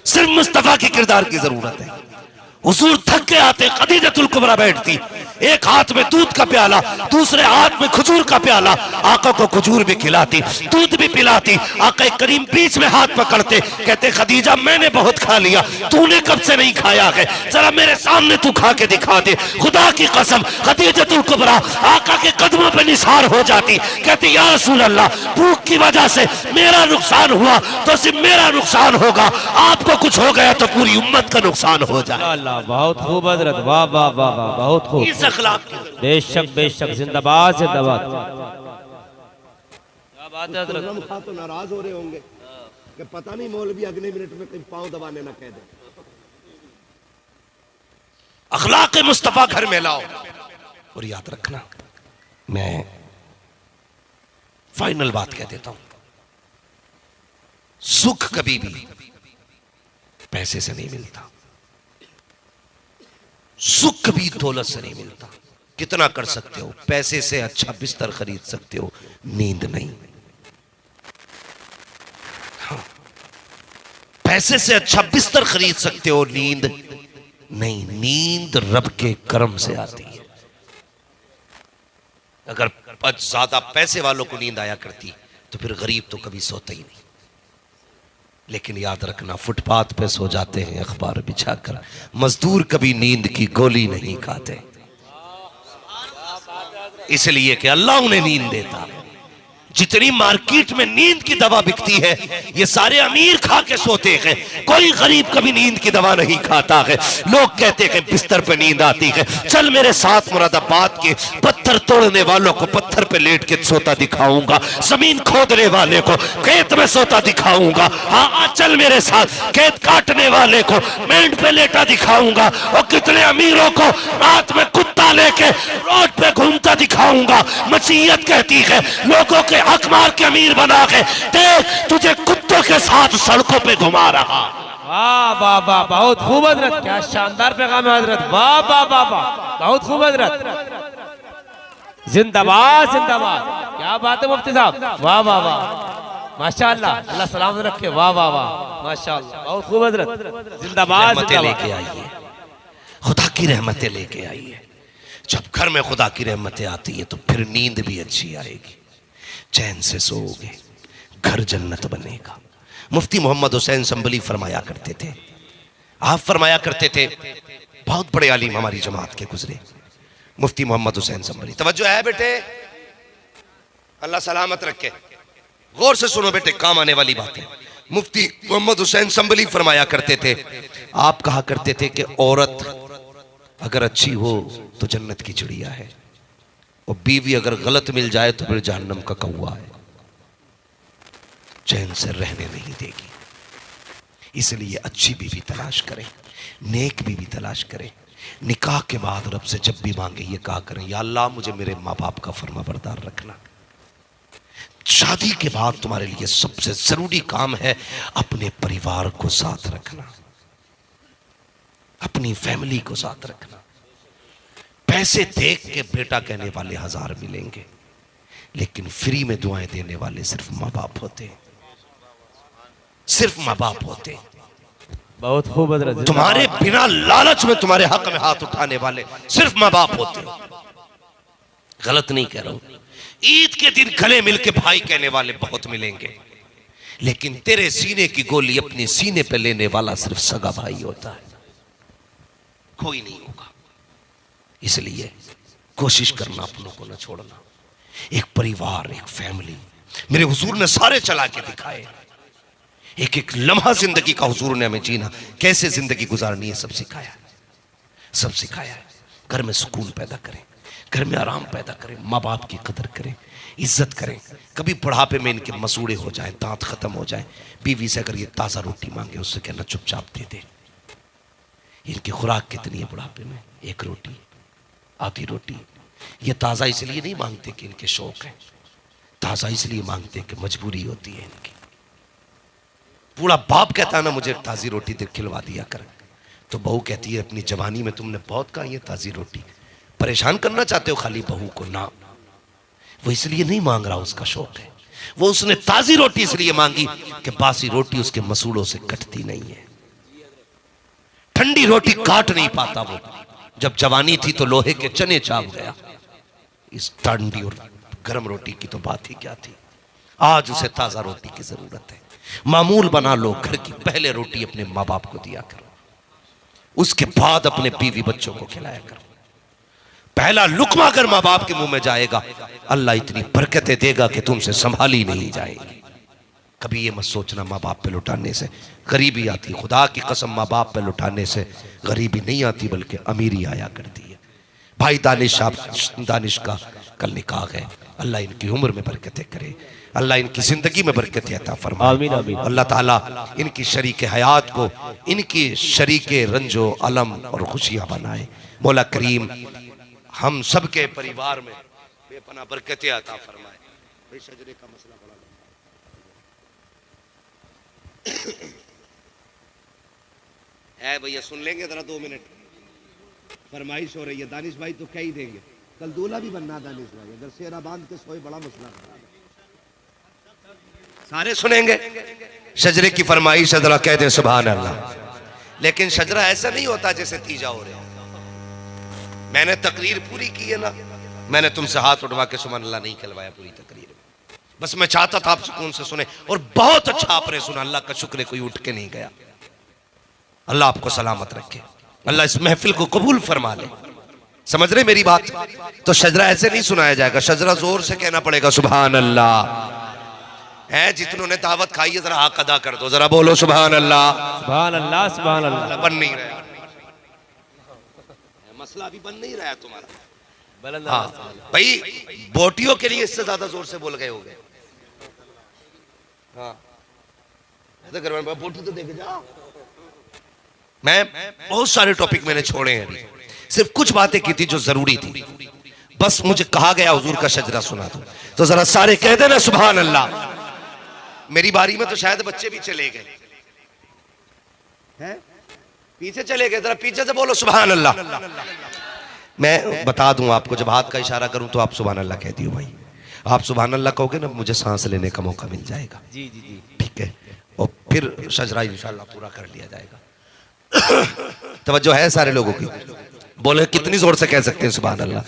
सिर्फ मुस्तफा के किरदार की जरूरत है। हुजूर थक के आते, खदीजतुल कुबरा बैठती, एक हाथ में दूध का प्याला, दूसरे हाथ में खजूर का प्याला, आका को खजूर भी खिलाती, दूध भी पिलाती। आका करीम बीच में हाथ पकड़ते, कहते खदीजा मैंने बहुत खा लिया, तूने कब से नहीं खाया है, जरा मेरे सामने तू खा के दिखा दे। खुदा की कसम खदीजतुल कुबरा आका के कदमों पर निसार हो जाती, कहती या रसूल अल्लाह, भूख की वजह से मेरा नुकसान हुआ तो सिर्फ मेरा नुकसान होगा, आपको कुछ हो गया तो पूरी उम्मत का नुकसान हो जाए। अल्लाह, बहुत खूब हजरत, वाह वाह वाह वाह, बहुत खूब। इस अखलाक बेशक बेशक, जिंदाबाद जिंदाबाद। क्या बात है हजरत। खा तो नाराज हो रहे होंगे कि पता नहीं मौलवी अगले मिनट में कहीं पांव दबाने ना कह दे। अखलाक मुस्तफा घर में लाओ। और याद रखना, मैं फाइनल बात कह देता हूं, सुख कभी भी पैसे से नहीं मिलता, सुख कभी दौलत से नहीं मिलता। कितना कर सकते हो, पैसे से अच्छा बिस्तर खरीद सकते हो, नींद नहीं। हाँ, पैसे से अच्छा बिस्तर खरीद सकते हो, नींद नहीं। नींद रब के कर्म से आती है। अगर ज्यादा पैसे वालों को नींद आया करती तो फिर गरीब तो कभी सोता ही नहीं। लेकिन याद रखना, फुटपाथ पे सो जाते हैं अखबार बिछाकर, मजदूर कभी नींद की गोली नहीं खाते, इसलिए कि अल्लाह उन्हें नींद देता है। जितनी मार्केट में नींद की दवा बिकती है, ये सारे अमीर खा के सोते हैं, कोई गरीब कभी नींद की दवा नहीं खाता है। लोग कहते हैं बिस्तर पे नींद आती है, चल मेरे साथ मुरादाबाद के पत्थर तोड़ने वालों को पत्थर पे लेट के सोता दिखाऊंगा, जमीन खोदने वाले को खेत में सोता दिखाऊंगा, हाँ चल मेरे साथ खेत काटने वाले को मेंढ पे लेटा दिखाऊंगा, और कितने अमीरों को रात में कुत्ता लेके रोड पे घूमता दिखाऊंगा। मसीहत कहती है लोगों के हक मार के अमीर बना के देख, तुझे कुत्तों के साथ सड़कों पे घुमा रहा। वाह वाह वाह, बहुत खूब हजरत, क्या शानदार पैगाम है हजरत, वाह वाह वाह वाह, बहुत खूब हजरत, जिंदाबाद जिंदाबाद। क्या बात है मुफ्ती साहब, वाह वाह वाह, माशाअल्लाह, अल्लाह सलामत रखे, वाह वाह वाह, माशाअल्लाह, बहुत खूब हजरत, जिंदाबाद लेके आइए, खुदा की रहमतें लेके आइए। जब घर में खुदा की रहमतें आती है तो फिर नींद भी अच्छी आएगी, चैन से सोओगे, घर जन्नत बनेगा। मुफ्ती मोहम्मद हुसैन संभली फरमाया करते थे, आप फरमाया करते थे, बहुत बड़े आलिम हमारी जमात के गुजरे, मुफ्ती मोहम्मद हुसैन संभली। तवज्जो है बेटे, अल्लाह सलामत रखे, गौर से सुनो बेटे, काम आने वाली बातें। मुफ्ती मोहम्मद हुसैन संभली फरमाया करते थे, आप कहा करते थे कि औरत अगर अच्छी हो तो जन्नत की चिड़िया है, और बीवी अगर गलत मिल जाए तो फिर जहन्नम का कौवा है, चैन से रहने नहीं देगी। इसलिए अच्छी बीवी तलाश करें, नेक बीवी तलाश करें। निकाह के बाद रब से जब भी मांगे ये कहा करें, या अल्लाह मुझे मेरे माँ बाप का फर्माबरदार रखना। शादी के बाद तुम्हारे लिए सबसे जरूरी काम है अपने परिवार को साथ रखना, अपनी फैमिली को साथ रखना। पैसे देख के बेटा कहने वाले हजार मिलेंगे, लेकिन फ्री में दुआएं देने वाले सिर्फ माँ बाप होते हैं, सिर्फ माँ बाप होते हैं। बहुत खूब हजरत, तुम्हारे बिना लालच में तुम्हारे हक में हाथ उठाने वाले सिर्फ माँ बाप होते हैं। गलत नहीं कह रहा हूं, ईद के दिन गले मिलके भाई कहने वाले बहुत मिलेंगे, लेकिन तेरे सीने की गोली अपने सीने पे लेने वाला सिर्फ सगा भाई होता है, कोई नहीं होगा। इसलिए कोशिश करना अपनों को न छोड़ना। एक परिवार, एक फैमिली मेरे हुजूर ने सारे चला के दिखाए, एक एक लम्हा जिंदगी का हुजूर ने हमें जीना, कैसे जिंदगी गुजारनी है सब सिखाया, सब सिखाया है। घर में सुकून पैदा करें, घर में आराम पैदा करें, माँ बाप की कदर करें, इज्जत करें। कभी बुढ़ापे में इनके मसूड़े हो जाएं, दांत खत्म हो जाएं, बीवी से अगर ये ताज़ा रोटी मांगे उससे कहना चुपचाप दे दे। इनकी खुराक कितनी है बुढ़ापे में, एक रोटी, आधी रोटी। ये ताज़ा इसलिए नहीं मांगते कि इनके शौक है, ताज़ा इसलिए मांगते कि मजबूरी होती है इनकी। पूरा बाप कहता है ना मुझे ताज़ी रोटी दे खिलवा दिया कर, तो बहू कहती है अपनी जवानी में तुमने बहुत कहा ये ताज़ी रोटी, परेशान करना चाहते हो खाली बहू को ना, वो इसलिए नहीं मांग रहा, उसका शौक है, वो उसने ताज़ी रोटी इसलिए मांगी कि बासी रोटी उसके मसूड़ों से कटती नहीं है, ठंडी रोटी काट नहीं पाता वो, जब जवानी थी तो लोहे के चने चाप गया, इस ठंडी और गर्म रोटी की तो बात ही क्या थी, आज उसे ताज़ा रोटी की जरूरत है। मामूल बना लो घर की, पहले रोटी अपने माँ बाप को दिया करो, उसके बाद अपने बीवी बच्चों को खिलाया करो। पहला लुकमा अगर माँ बाप के मुंह में जाएगा अल्लाह इतनी बरकतें देगा कि तुमसे संभाली नहीं जाएगी। कभी ये मत सोचना माँ बाप पे लुटाने से गरीबी आती, खुदा की कसम माँ बाप पे लुटाने से गरीबी नहीं आती बल्कि अमीरी आया करती है। भाई दानिश का कल निकाह है, अल्लाह इनकी उम्र में बरकतें करे, अल्लाह इनकी जिंदगी में बरकतें अता फरमाए, आमीन आमीन। अल्लाह ताला इनकी शरीक हयात को इनकी शरीक रंजो अलम और खुशियां बनाए। मौला करीम हम सब के परिवार में बेपनाह बरकतें अता फरमाए। भाई शजरे का मसला बड़ा है भैया, सुन लेंगे जरा 2 मिनट, फरमाइश हो रही है। दानिश भाई तो कह ही देंगे, कल दूल्हा भी बनना दानिश भाई, अगर सेहरा बांध के सोए बड़ा मसला है। सारे सुनेंगे शजरे की फरमाइश, जरा कह दे सुभान अल्लाह। लेकिन शजरा ऐसा नहीं होता जैसे तीजा हो रहा है। मैंने तकरीर पूरी की है ना, मैंने तुमसे हाथ उठवा के सुभान अल्लाह नहीं कहलवाया पूरी तकरीर में, बस मैं चाहता था आप सुकून से सुने, और बहुत अच्छा आपने सुना, अल्लाह का शुक्र है कोई उठ के नहीं गया। अल्लाह आपको सलामत रखे, अल्लाह इस महफिल को कबूल फरमा ले। समझ रहे मेरी बात? तो शजरा ऐसे नहीं सुनाया जाएगा, शजरा जोर से कहना पड़ेगा सुभान अल्लाह। है जितनों ने दावत खाई है जरा हक अदा कर दो, जरा बोलो सुभान अल्लाह। सुभान अल्लाह सुभान अल्लाह। बन नहीं रहा मसला, अभी बन नहीं रहा तुम्हारा। हाँ भाई, बोटियों के लिए इससे ज्यादा जोर से बोल गए हो गए। हाँ बोटी तो देखे जाओ। मैं बहुत सारे टॉपिक मैंने छोड़े हैं, अभी सिर्फ कुछ बातें की थी जो जरूरी थी, बस मुझे कहा गया हुजूर का शजरा सुना दो, तो जरा सारे कह देना सुभान अल्लाह। मेरी बारी में तो शायद बच्चे भी चले गए हैं, पीछे चले गए, जरा पीछे से बोलो सुभान अल्लाह। मैं बता दूं आपको, जब हाथ का इशारा करूं तो आप सुभान अल्लाह कह दियो भाई। आप सुभान अल्लाह कहोगे ना, मुझे सांस लेने का मौका मिल जाएगा। जी जी जी ठीक है, और फिर शजरा इंशाल्लाह पूरा कर लिया जाएगा। तवज्जो है सारे लोगों की? बोले कितनी जोर से कह सकते हैं सुभान अल्लाह?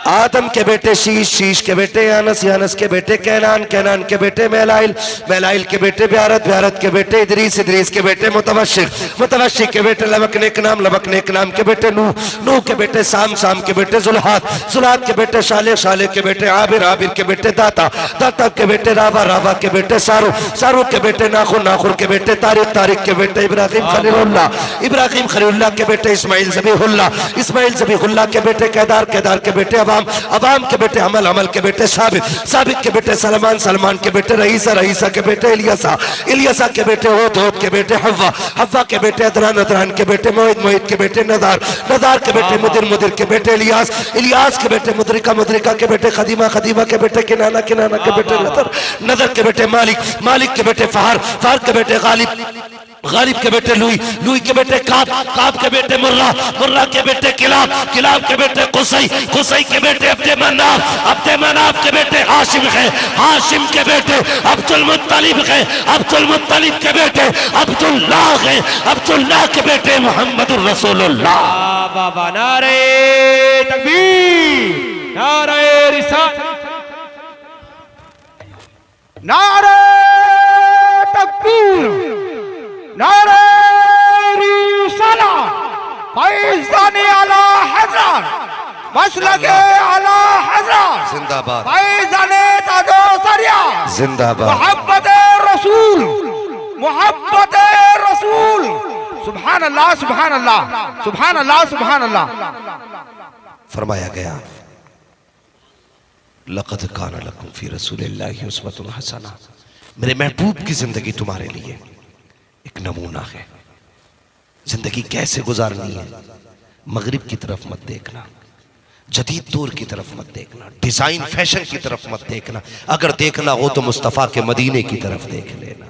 आदम के बेटे शीश, शीश के बेटे यानस, यानस के बेटे कैनान, कैनान के बेटे मैलाइल, मैलाइल के बेटे ब्यारत, ब्यारत के बेटे इदरीस, इदरीस के बेटे मुतवश्शिक, मुतवश्शिक के बेटे लबक नेक नाम, लबक नेक नाम के बेटे नूह, नूह के बेटे साम, साम के बेटे जुल्हात, जुल्हात के बेटे शाले, शाले के बेटे आबिर, आबिर के बेटे दाता, दाता के बेटे रावा, रावा के बेटे सारू, सारू के बेटे नाखुर, नाखुर के बेटे तारिक, तारिक के बेटे इब्राहिम खलीलुल्लाह, इब्राहिम खलीलुल्लाह के बेटे इस्माइल ज़बीहुल्लाह, इस्माइल ज़बीहुल्लाह के बेटे केदार, केदार के बेटे अवाम के बेटे अमल, अमल के बेटे साबित, साबित के बेटे सलमान, सलमान के बेटे रईसा, रईसा के बेटे इलियासा, इलियासा के बेटे होद, होद के बेटे हव्वा, हव्वा के बेटे अदरान, अदरान के बेटे मोहित, मोहित के बेटे नदार, नदार के बेटे मुदिर, मुदिर के बेटे इलियास, इलियास के बेटे मुद्रिका, मुद्रिका के बेटे खदीमा, खदीमा के बेटे किनाना, किनाना के बेटे नदर, नदर के बेटे मालिक, मालिक के बेटे फहार, फहार के बेटे गालिब, गालिब के बेटे लुई, लुई के बेटे काब, काब के बेटे मुर्रा, मुर्रा के बेटे किलाब, किलाब के बेटे कुसई, कुसई के बेटे अब्दे मनाफ, अब्दे मनाफ के बेटे हाशिम है, हाशिम के बेटे अब्दुल मुत्तलिब है, अब्दुल मुत्तलिब के बेटे अब्दुल्लाह है, अब्दुल्लाह के बेटे मुहम्मदुर रसूलुल्लाह। बाबा नारे तकबीर, नारे रिसालत, नारे तकबीर, नारे रिसालत, फैज़ान आला हज़रत, मसलके आला हज़रत जिंदाबाद, फैज़ान ताजो सरिया जिंदाबाद, मोहब्बत रसूल, मोहब्बत रसूल। सुभान अल्लाह, सुभान अल्लाह, सुभान अल्लाह, सुभान अल्लाह। फरमाया गया लक़द कान लकुम फी रसूलिल्लाहि उस्वतुन हसना, मेरे महबूब की जिंदगी तुम्हारे लिए एक नमूना है। जिंदगी कैसे गुजारनी है, मगरिब की तरफ मत देखना, जदीद दौर की तरफ मत देखना, डिजाइन फैशन की तरफ मत देखना, अगर देखना हो तो मुस्तफ़ा के मदीने की तरफ देख लेना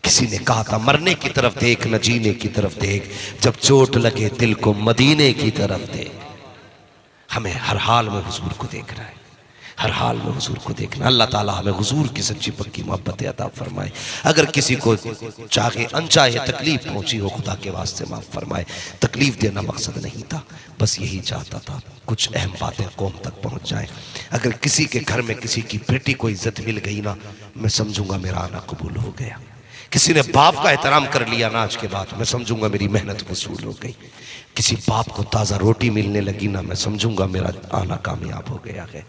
किसी ने कहा था मरने की तरफ देख न जीने की तरफ देख, जब चोट लगे दिल को मदीने की तरफ देख। हमें हर हाल में हुजूर को देखना है, हर हाल में हुजूर को देखना। अल्लाह ताला हमें हुजूर की सच्ची पक्की मोहब्बत अता फरमाए। अगर किसी को चाहे अनचाहे तकलीफ पहुंची हो, खुदा के वास्ते माफ फरमाए। तकलीफ देना मकसद नहीं था, बस यही चाहता था कुछ अहम बातें कौम तक पहुंच जाए। अगर किसी के घर में किसी की बेटी को इज्जत मिल गई ना, मैं समझूंगा मेरा आना कबूल हो गया। किसी ने बाप का एहतराम कर लिया ना आज के बाद, मैं समझूंगा मेरी मेहनत वसूल हो गई। किसी बाप को ताज़ा रोटी मिलने लगी ना, मैं समझूंगा मेरा आना कामयाब हो गया है।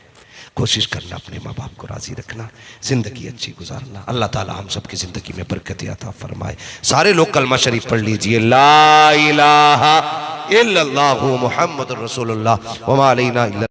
कोशिश करना अपने माँ बाप को राजी रखना, जिंदगी अच्छी गुजारना। अल्लाह ताला हम सब की जिंदगी में बरकत अता फरमाए। सारे लोग कलमा शरीफ पढ़ लीजिए, ला इलाहा इल्लल्लाहु मुहम्मदुर रसूलुल्लाह व मा अलैना इल्ला